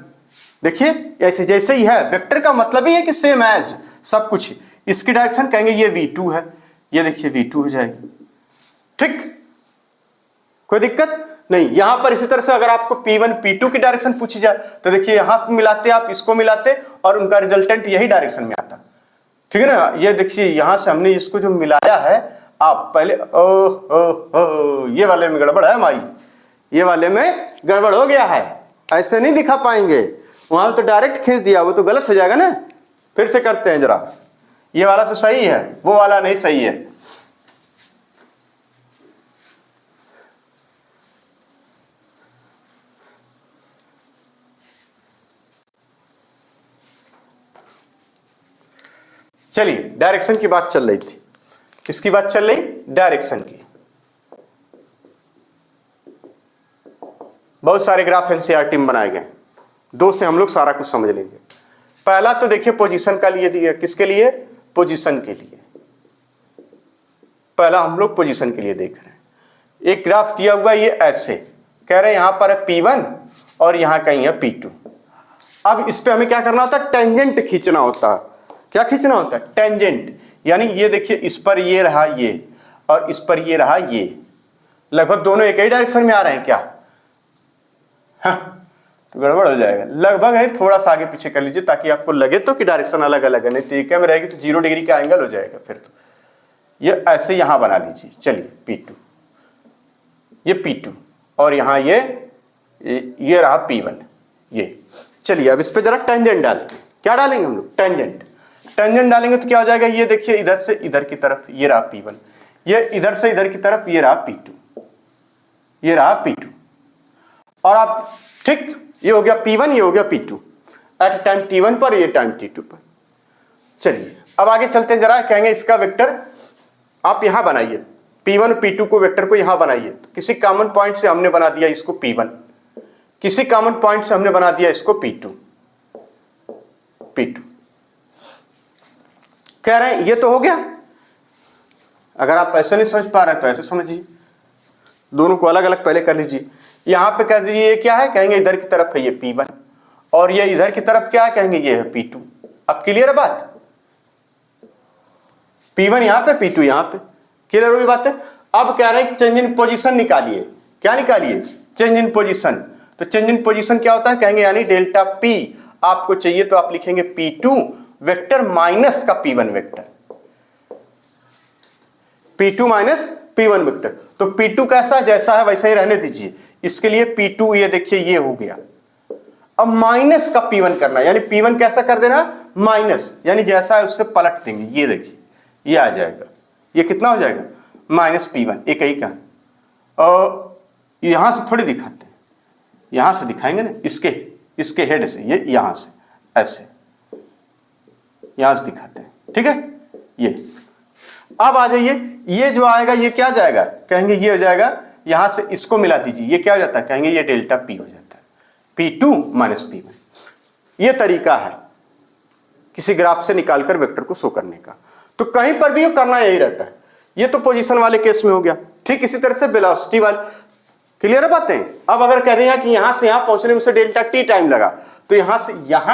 Speaker 1: देखिए ऐसे जैसे ही है, वेक्टर का मतलब ही है कि सेम एज सब कुछ। इसकी डायरेक्शन कहेंगे ये v2 है, ये देखिए v2 हो जाएगी। ठीक, कोई दिक्कत नहीं। यहां पर इसी तरह से अगर आपको P1 P2 की डायरेक्शन पूछी जाए, तो देखिए यहां मिलाते, आप इसको मिलाते और उनका रिजल्टेंट यही डायरेक्शन में आता। ठीक है ना, ये देखिए यहां से हमने इसको जो मिलाया है, आप पहले ये वाले में गड़बड़ है माई, ये वाले में गड़बड़ हो गया है, ऐसे नहीं दिखा पाएंगे, वहां तो डायरेक्ट खींच दिया, वो तो गलत हो जाएगा ना। फिर से करते हैं जरा, ये वाला तो सही है, वो वाला नहीं सही है। चलिए, डायरेक्शन की बात चल रही थी, किसकी बात चल रही, डायरेक्शन की। बहुत सारे ग्राफ एनसीईआरटी में बनाए गए, दो से हम लोग सारा कुछ समझ लेंगे। पहला तो देखिए पोजीशन का लिए दिया, किसके लिए, पोजीशन के लिए। पहला हम लोग पोजीशन के लिए देख रहे हैं। एक ग्राफ दिया हुआ ये ऐसे, कह रहे हैं यहां पर है P1 और यहां कहीं है P2। अब इस पे हमें क्या करना होता है, टेंजेंट खींचना होता है। क्या खींचना होता है, टेंजेंट। यानी ये देखिए इस पर ये रहा ये, और इस पर ये रहा ये, लगभग दोनों एक ही डायरेक्शन में आ रहे हैं क्या, हाँ, तो गड़बड़ हो जाएगा। लगभग है, थोड़ा सा आगे पीछे कर लीजिए ताकि आपको लगे तो कि डायरेक्शन अलग अलग है, नहीं तो एक में रहेगी तो 0 डिग्री का एंगल हो जाएगा। फिर तो ये ऐसे यहां बना लीजिए। चलिए P2, ये P2 और यहां ये रहा P1 ये। चलिए अब इस पे जरा टेंजेंट डालते हैं। क्या डालेंगे हम लोग, टेंजेंट। टेंजेंट डालेंगे तो क्या हो जाएगा, ये देखिए इधर से इधर की तरफ ये रहा P1, ये इधर से इधर की तरफ ये रहा P2, ये रहा P2। और आप ठीक ये हो गया P1, ये हो गया P2 एट टाइम T1 पर, ये टाइम T2 पर। चलिए अब आगे चलते हैं जरा, कहेंगे इसका वेक्टर आप यहां बनाइए, P1 और P2 को वेक्टर को यहां बनाइए। तो किसी कॉमन पॉइंट से हमने बना दिया इसको P1, किसी कॉमन पॉइंट से हमने बना दिया इसको P2। कह रहे हैं ये तो हो गया। अगर आप ऐसे नहीं समझ पा रहे हैं तो ऐसे समझिए, दोनों को अलग अलग पहले कर लीजिए। यहां पे कह दीजिए ये क्या है, कहेंगे इधर की तरफ है ये P1 और ये इधर की तरफ क्या है, कहेंगे ये है P2। अब क्लियर है बात, P1 यहां पे, P2 यहां पे, क्लियर होगी बात है। अब कह रहे हैं चेंज इन पोजीशन निकालिए। क्या निकालिए, चेंज इन पोजीशन। तो चेंज इन पोजीशन क्या होता है, कहेंगे यानी डेल्टा P आपको चाहिए तो आप लिखेंगे P2 वेक्टर माइनस का P1 vector, P2 minus P1 vector. तो P2 कैसा जैसा है वैसा ही रहने दीजिए, इसके लिए P2 ये देखिए ये हो गया। अब माइनस का P1 करना, यानी P1 कैसा कर देना, माइनस, यानी जैसा है उससे पलट देंगे। ये देखिए ये आ जाएगा, ये कितना हो जाएगा, माइनस P1, एक ही का। और यहां से थोड़ी दिखाते हैं, यहां से दिखाएंगे ना, इसके हेड से, ये यहां से ऐसे, यहां से दिखाते हैं, ठीक है। ये अब आ जाइए, ये जो आएगा ये क्या जाएगा, कहेंगे ये हो जाएगा, यहां से इसको मिला दीजिए, ये क्या हो जाता है, कहेंगे ये डेल्टा P हो जाता है, P2 माइनस P1। ये तरीका है किसी ग्राफ से निकालकर वेक्टर को शो करने का। तो कहीं पर भी करना यही रहता है। ये तो पोजीशन वाले केस में हो गया। ठीक इसी तरह से वेलोसिटी वाले, क्लियर है बातें। अब अगर कह दें कि यहां से यहां पहुंचने में उसे डेल्टा T टाइम लगा, तो यहां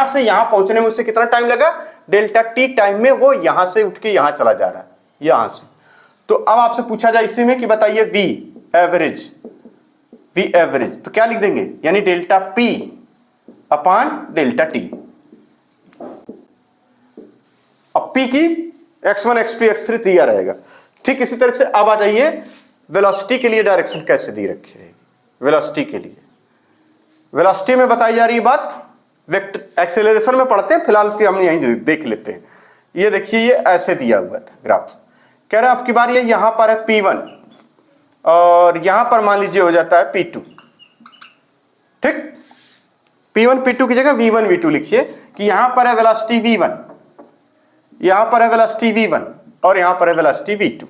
Speaker 1: से यहां पहुंचने में उसे कितना टाइम लगा, डेल्टा T टाइम में वो यहां से उठ के यहां चला जा रहा है, यहां से। तो अब आपसे पूछा जाए इसी में कि बताइए V एवरेज, तो क्या लिख देंगे, यानी delta P upon delta T। अब P की x1 x2 x3 दिया रहेगा। ठीक इसी तरह से अब आ जाइए वेलोसिटी के लिए डायरेक्शन कैसे दी रखी रहेगी। वेलोसिटी के लिए, वेलोसिटी में बताई जा रही है बात, वेक्टर एक्सेलरेशन में पढ़ते हैं, फिलहाल उसकी हम यहीं देख लेते हैं। ये देखिए ये ऐसे दिया हुआ था ग्राफ, कह रहे हैं आपकी बार ये यहां पर है P1 और यहां पर मान लीजिए हो जाता है P2। ठीक, P1 P2 की जगह V1 V2 लिखिए कि यहां पर है वेलोसिटी V1, यहां पर है वेलोसिटी V1 और यहां पर है वेलोसिटी V2।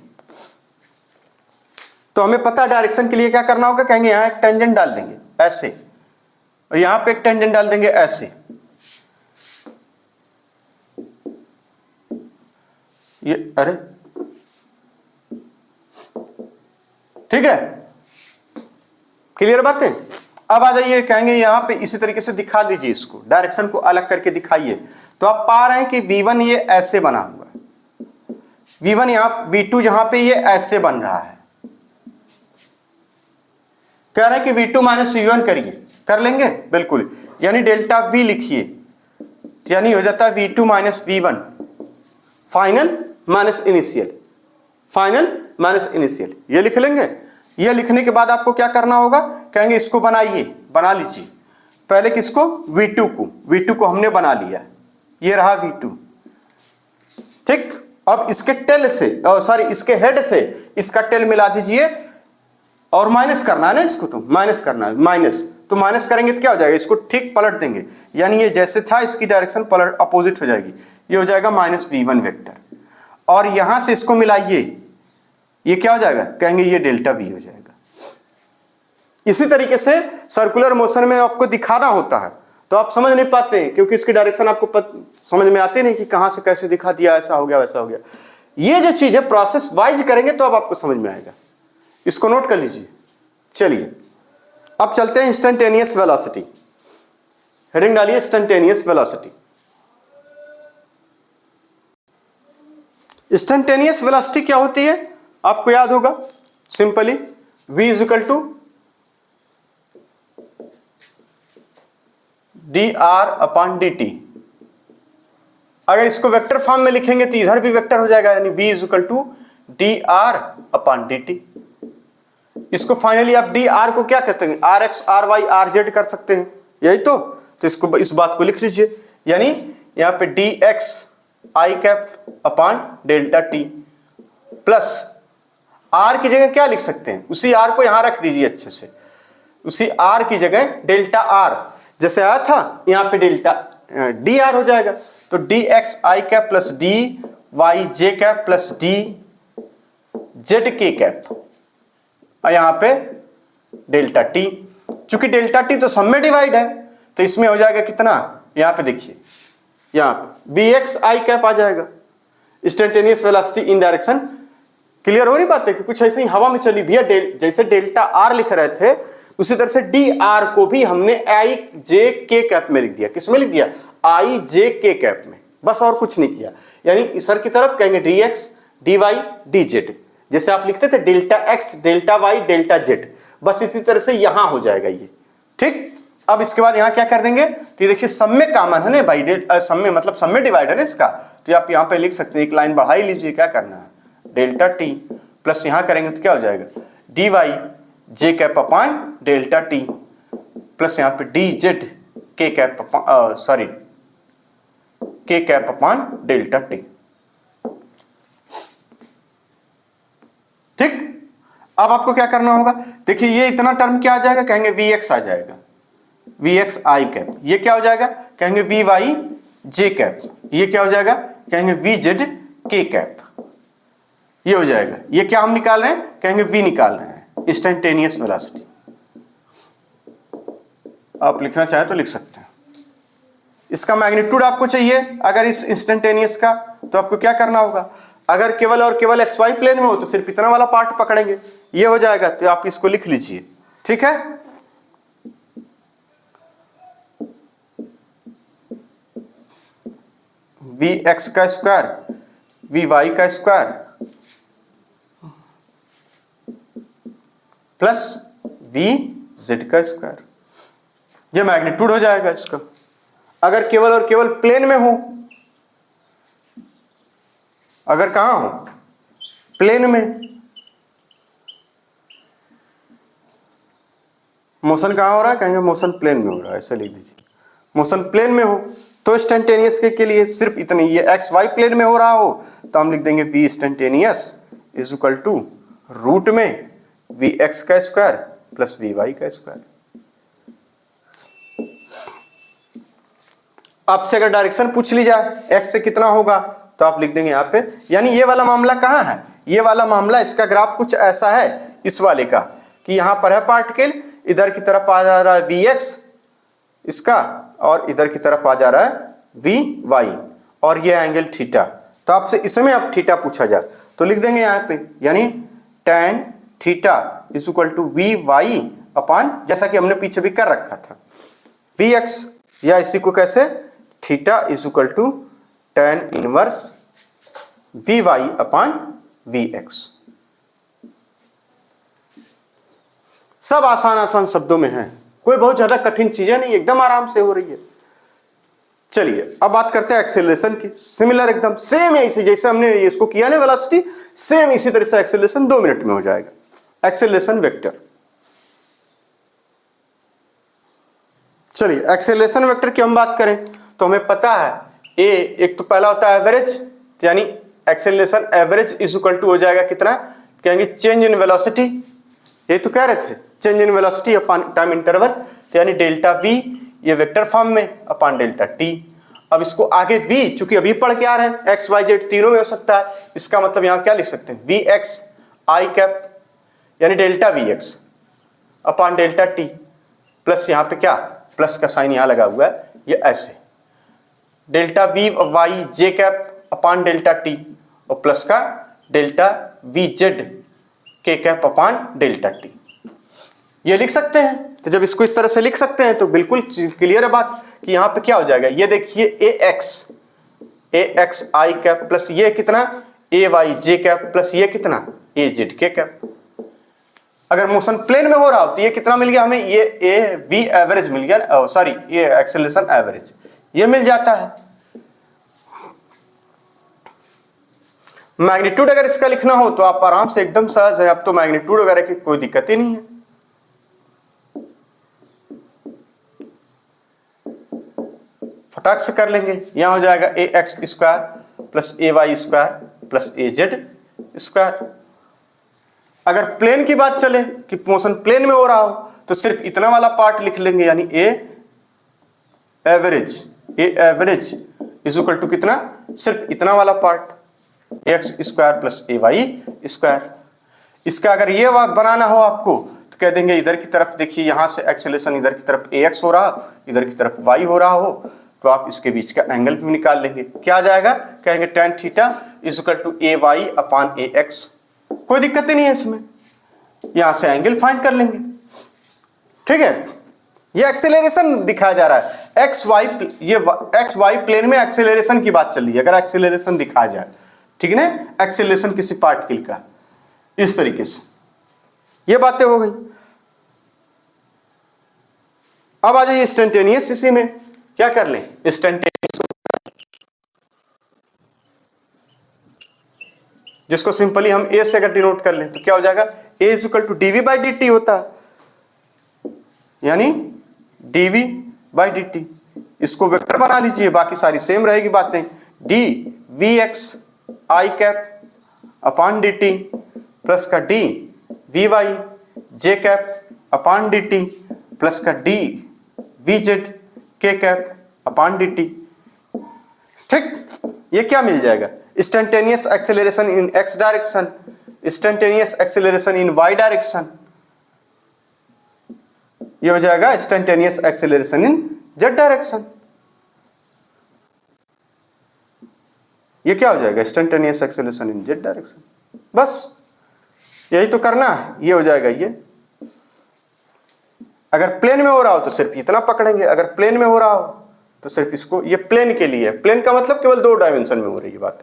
Speaker 1: तो हमें पता डायरेक्शन के लिए क्या करना होगा, कहेंगे यहां एक टेंजेंट डाल देंगे ऐसे और यहां पे एक टेंजेंट डाल देंगे ऐसे। ये अरे ठीक है, क्लियर बात है। अब आ जाइए, कहेंगे यहां पे इसी तरीके से दिखा दीजिए, इसको डायरेक्शन को अलग करके दिखाइए। तो आप पा रहे हैं कि V1 ये ऐसे बना हुआ है, V1 यहां, V2 जहां पे ये ऐसे बन रहा है। कह रहे हैं कि V2 माइनस V1 करिए, कर लेंगे बिल्कुल, यानी डेल्टा V लिखिए, यानी हो जाता है V2 minus V1 final minus initial, final minus initial, ये लिख लेंगे। ये लिखने के बाद आपको क्या करना होगा, कहेंगे इसको बनाइए, बना लीजिए पहले किसको, V2 को हमने बना लिया, ये रहा V2। ठीक, अब इसके टेल से, सॉरी इसके हेड से इसका टेल मिला दीजिए और माइनस करना है ना, इसको तो माइनस करना है, माइनस, तो माइनस करेंगे तो क्या हो जाएगा, इसको ठीक पलट देंगे, यानी ये जैसे था इसकी डायरेक्शन पलट अपोजिट हो जाएगी, ये हो जाएगा माइनस V1 वेक्टर। और यहां से इसको मिलाइए, ये क्या हो जाएगा, कहेंगे ये डेल्टा V हो जाएगा। इसी तरीके से सर्कुलर मोशन में आपको दिखाना होता है तो आप समझ नहीं पाते हैं, क्योंकि इसकी डायरेक्शन आपको समझ में आती नहीं कि कहां से कैसे दिखा दिया, ऐसा हो गया वैसा हो गया। ये जो चीज है प्रोसेस वाइज करेंगे तो अब आपको समझ में आएगा, इसको नोट कर लीजिए। चलिए अब चलते हैं इंस्टेंटेनियस वेलोसिटी, हेडिंग डालिए इंस्टेंटेनियस वेलोसिटी। इंस्टेंटेनियस वेलोसिटी क्या होती है, आपको याद होगा simply V is equal to dr upon dt। अगर इसको वेक्टर फॉर्म में लिखेंगे तो इधर भी वेक्टर हो जाएगा, यानी V is equal to dr upon dt। इसको फाइनली आप dr को क्या कहते हैं, rx ry rz कर सकते हैं, यही तो इसको, इस बात को लिख लीजिए, यानी यहां पे dx i cap upon delta t plus r की जगह क्या लिख सकते हैं, उसी r को यहां रख दीजिए अच्छे से, उसी r की जगह डेल्टा r, जैसे आया था यहाँ पे डेल्टा डी आर हो जाएगा, तो D x I cap plus D Y J cap plus D Z K cap, और यहाँ पे डेल्टा टी। चूंकि डेल्टा टी तो सब में डिवाइड है तो इसमें हो जाएगा कितना, यहाँ पे देखिए, यहाँ पे वी एक्स आई कैप आ जाएगा, इंस्टेंटेनियस वेलोसिटी इन डायरेक्शन। क्लियर हो रही बात है कि कुछ ऐसे ही हवा में चली भैया, जैसे डेल्टा आर लिख रहे थे उसी तरह से डी आर को भी हमने आई जे के कैप में लिख दिया। किस में लिख दिया, आई जे के कैप में, बस और कुछ नहीं किया। यानी सर की तरफ कहेंगे D X D Y D Z, जैसे आप लिखते थे delta X delta Y delta Z, बस इसी तरह से यहां हो जाएगा ये। ठीक, अब इसके बाद यहां क्या कर देंगे, तो ये देखिए सब में कॉमन है ना भाई, सब में मतलब सब में डिवाइड है ना इसका, तो आप यहां पे लिख सकते हैं, एक लाइन बढ़ा ही लीजिए, क्या करना है, डेल्टा टी प्लस यहां करेंगे तो क्या हो जाएगा, D Y J cap upon delta T plus यहां पे D Z K cap sorry K cap upon delta T. ठीक, अब आपको क्या करना होगा, देखिए ये इतना टर्म क्या आ जाएगा, कहेंगे वी एक्स आ जाएगा, वी एक्स आई कैप, ये क्या हो जाएगा, कहेंगे वी वाई जे कैप, ये क्या हो जाएगा, कहेंगे वी जेड के कैप, ये हो जाएगा। ये क्या हम निकाल रहे हैं, कहेंगे वी निकाल रहे हैं, इंस्टेंटेनियस वेलोसिटी। आप लिखना चाहें तो लिख सकते हैं। इसका मैग्नीट्यूड आपको चाहिए अगर इस इंस्टेंटेनियस का, तो आपको क्या करना होगा, अगर केवल और केवल एक्स वाई प्लेन में हो तो सिर्फ इतना वाला पार्ट पकड़ेंगे, ये हो जाएगा, तो आप इसको लिख लीजिए। ठीक है, वी एक्स का स्क्वायर वी वाई का स्क्वायर प्लस वी जेड का स्क्वायर, ये मैग्नीट्यूड हो जाएगा इसका। अगर केवल और केवल प्लेन में हो, अगर कहां हो, प्लेन में, मोशन कहां हो रहा है, कहेंगे मोशन प्लेन में हो रहा है, ऐसा लिख दीजिए, मोशन प्लेन में हो तो इंस्टेंटेनियस के लिए सिर्फ इतनी, ये एक्स वाई प्लेन में हो रहा हो तो हम लिख देंगे V instantaneous is equal to root में वी एक्स का स्क्वायर प्लस वी वाई का स्क्वायर। आपसे अगर डायरेक्शन पूछ ली जाए एक्स से कितना होगा तो आप लिख देंगे यहाँ पे, यानी ये वाला मामला कहाँ है, ये वाला मामला, इसका ग्राफ कुछ ऐसा है इस वाले का, कि यहाँ पर है पार्टिकल, इधर की तरफ आ जा रहा है वी एक्स इसका, और इधर की तरफ आ जा रहा है वी वाई, और ये एंगल थीटा। तो आपसे इसमें अब थीटा पूछा जाए तो लिख देंगे यहाँ पे, यानी tan theta is equal to V Y upon, जैसा कि हमने पीछे भी कर रखा था, वी एक्स, या इसी को कैसे, theta is equal to tan inverse V Y upon V X. सब आसान आसान शब्दों में है, कोई बहुत ज्यादा कठिन चीजें नहीं, एकदम आराम से हो रही है। चलिए अब बात करते हैं एक्सेलरेशन की। सिमिलर एकदम सेम ऐसे जैसे हमने इसको किया ना वेलोसिटी, सेम इसी तरह से एक्सेलरेशन 2 मिनट में हो जाएगा। एक्सेलरेशन वेक्टर, चलिए एक्सेलरेशन वेक्टर की हम बात करें तो हमें पता है ए, एक तो पहला होता है एवरेज, यानी acceleration average is equal to हो जाएगा कितना, कहेंगे चेंज इन वेलोसिटी, ये तो कह रहे थे change in velocity upon time interval, तो यानी डेल्टा वी, ये वेक्टर फॉर्म में अपॉन डेल्टा टी। अब इसको आगे वी, चूंकि अभी पढ़ के आ रहे हैं, एक्स वाई जेड तीनों में हो सकता है, इसका मतलब यहाँ क्या लिख सकते हैं, वी एक्स आई कैप यानी delta we x upon delta T, plus यहाँ पे क्या, प्लस का साइन यहाँ लगा हुआ है, ये ऐसे delta we Y J cap upon delta T, और प्लस का delta we Z K cap upon delta T, ये लिख सकते हैं। तो जब इसको इस तरह से लिख सकते हैं तो बिल्कुल क्लियर है बात कि यहाँ पे क्या हो जाएगा, ये देखिए ए एक्स आई कैप प्लस ये कितना ए वाई जे कैप प्लस ये कितना ए जेड के कैप। अगर मोशन प्लेन में हो रहा हो तो ये कितना मिल गया हमें, ये ए वी एवरेज मिल गया, सॉरी ये एक्सेलरेशन एवरेज ये मिल जाता है। मैग्नीट्यूड अगर इसका लिखना हो तो आप आराम से एकदम सहज है, अब तो मैग्नीट्यूड वगैरह की कोई दिक्कत ही नहीं है। फटाक से कर लेंगे, यहां हो जाएगा ए x square plus A Y square plus A Z square. अगर प्लेन की बात चले कि मोशन प्लेन में हो रहा हो तो सिर्फ इतना वाला पार्ट लिख लेंगे, यानी A average, A average is equal to कितना, सिर्फ इतना वाला part X square plus A Y square. इसका अगर ये बनाना हो आपको तो कह देंगे इधर की तरफ देखिए, यहां से एक्सेलरेशन इधर की तरफ ए एक्स हो रहा, इधर की तरफ वाई हो रहा हो, तो आप इसके बीच का एंगल भी निकाल लेंगे। क्या आ जाएगा, कहेंगे tan theta is equal to A Y upon A X. कोई दिक्कत ही नहीं है इसमें, यहां से एंगल फाइंड कर लेंगे। ठीक है, ये एक्सेलरेशन दिखाया जा रहा है, एक्स वाई, ये एक्स वाई प्लेन में एक्सेलरेशन की बात चल रही है। अगर एक्सेलरेशन दिखाया जाए, ठीक है ना, एक्सेलरेशन किसी पार्टिकल का, इस तरीके से ये बातें हो गई। अब आ जाइए इंस्टेंटेनियस, इसी में क्या कर लें, इंस्टेंटेनियस, जिसको सिंपली हम ए से अगर डिनोट कर लें तो क्या हो जाएगा, A is equal to D V by D T होता है, यानी डीवी बाई डी टी। इसको वेक्टर बना लीजिए, बाकी सारी सेम रहेगी बातें, D V X I cap upon D T plus का D V Y J cap upon D T plus का D V Z K cap upon D T. ठीक, ये क्या मिल जाएगा, instantaneous acceleration in X direction, instantaneous acceleration in Y direction, ये हो जाएगा इंस्टेंटेनियस एक्सेलरेशन इन जेड डायरेक्शन। ये क्या हो जाएगा, इंस्टेंटेनियस एक्सेलरेशन इन जेड डायरेक्शन। बस यही तो करना है, ये हो जाएगा। ये अगर प्लेन में हो रहा हो तो सिर्फ इतना पकड़ेंगे, अगर प्लेन में हो रहा हो तो सिर्फ इसको, ये प्लेन के लिए, प्लेन का मतलब केवल 2 डायमेंशन में हो रही है बात।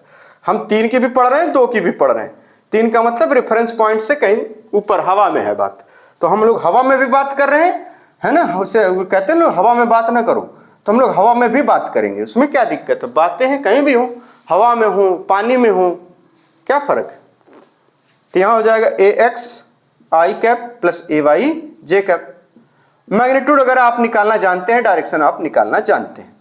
Speaker 1: हम 3 की भी पढ़ रहे हैं, 2 की भी पढ़ रहे हैं। 3 का मतलब रेफरेंस पॉइंट से कहीं ऊपर हवा में है बात, तो हम लोग हवा में भी बात कर रहे हैं, है ना। उसे कहते हैं ना हवा में बात ना करो, तो हम लोग हवा में भी बात करेंगे, उसमें क्या दिक्कत है। बातें हैं कहीं भी हो, हवा में हो, पानी में हो, क्या फर्क है। तो यहाँ हो जाएगा ए x I cap plus A Y J cap. Magnitude अगर आप निकालना जानते हैं, डायरेक्शन आप निकालना जानते हैं,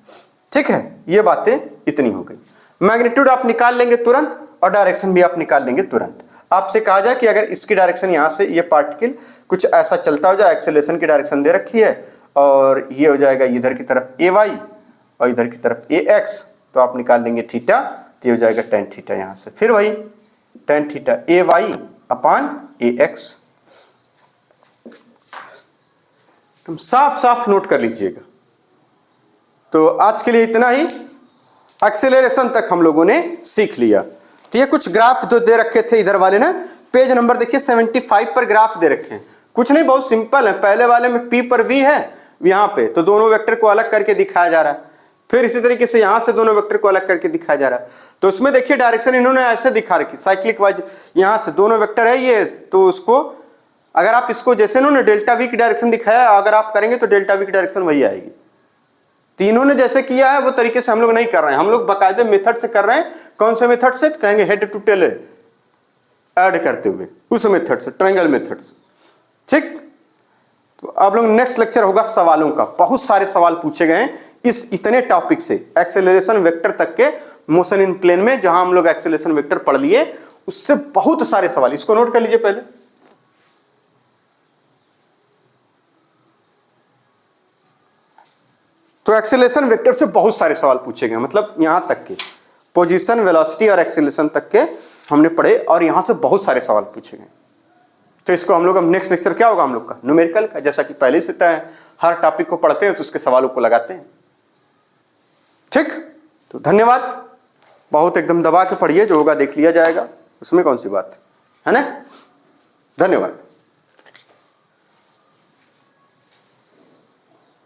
Speaker 1: ठीक है। ये बातें इतनी हो गई, मैग्नीट्यूड आप निकाल लेंगे तुरंत और डायरेक्शन भी आप निकाल लेंगे तुरंत। आपसे कहा जाए कि अगर इसकी डायरेक्शन यहाँ से ये पार्टिकल कुछ ऐसा चलता हो जाए, एक्सेलरेशन की डायरेक्शन दे रखी है, और ये हो जाएगा इधर की तरफ ए वाई और इधर की तरफ ए एक्स, तो आप निकाल लेंगे थीटा, तो ये हो जाएगा tan थीटा। यहाँ से फिर वही tan theta A Y upon A x. तुम साफ साफ नोट कर लीजिएगा। तो आज के लिए इतना ही, एक्सेलरेशन तक हम लोगों ने सीख लिया। तो ये कुछ ग्राफ जो दे रखे थे इधर वाले ना, पेज नंबर देखिए 75 पर ग्राफ दे रखे हैं। कुछ नहीं, बहुत सिंपल है। पहले वाले में P पर V है यहाँ पे, तो दोनों वेक्टर को अलग करके दिखाया जा रहा है। फिर इसी तरीके से यहाँ से दोनों वेक्टर को अलग करके दिखाया जा रहा है। तो उसमें देखिए डायरेक्शन इन्होंने ऐसे दिखा रखी, साइक्लिक वाइज। यहाँ से दोनों वेक्टर है ये, तो उसको अगर आप इसको जैसे इन्होंने डेल्टा वी की डायरेक्शन दिखाया, अगर आप करेंगे तो डेल्टा वी की डायरेक्शन वही आएगी। तीनों ने जैसे किया है वो तरीके से हम लोग नहीं कर रहे हैं, हम लोग बाकायदे मेथड से कर रहे हैं। कौन से मेथड से, कहेंगे हेड टू टेल ऐड करते हुए, उस मेथड से, ट्रायंगल मेथड से। ठीक, तो आप लोग नेक्स्ट लेक्चर होगा सवालों का। बहुत सारे सवाल पूछे गए हैं इस इतने टॉपिक से, एक्सेलरेशन वेक्टर तक के, मोशन इन प्लेन में जहां हम लोग एक्सेलरेशन वेक्टर पढ़ लिए, उससे बहुत सारे सवाल। इसको नोट कर लीजिए पहले। तो एक्सेलरेशन वेक्टर से बहुत सारे सवाल पूछे गए, मतलब यहां तक के पोजीशन, वेलोसिटी और एक्सेलरेशन तक के हमने पढ़े, और यहां से बहुत सारे सवाल पूछे गए। तो इसको हम लोग, अब नेक्स्ट लेक्चर क्या होगा हम लोग का, न्यूमेरिकल का। जैसा कि पहले से तय है, हर टॉपिक को पढ़ते हैं तो उसके सवालों को लगाते हैं। ठीक, तो धन्यवाद। बहुत एकदम दबा के पढ़िए, जो होगा देख लिया जाएगा, उसमें कौन सी बात है ना। धन्यवाद।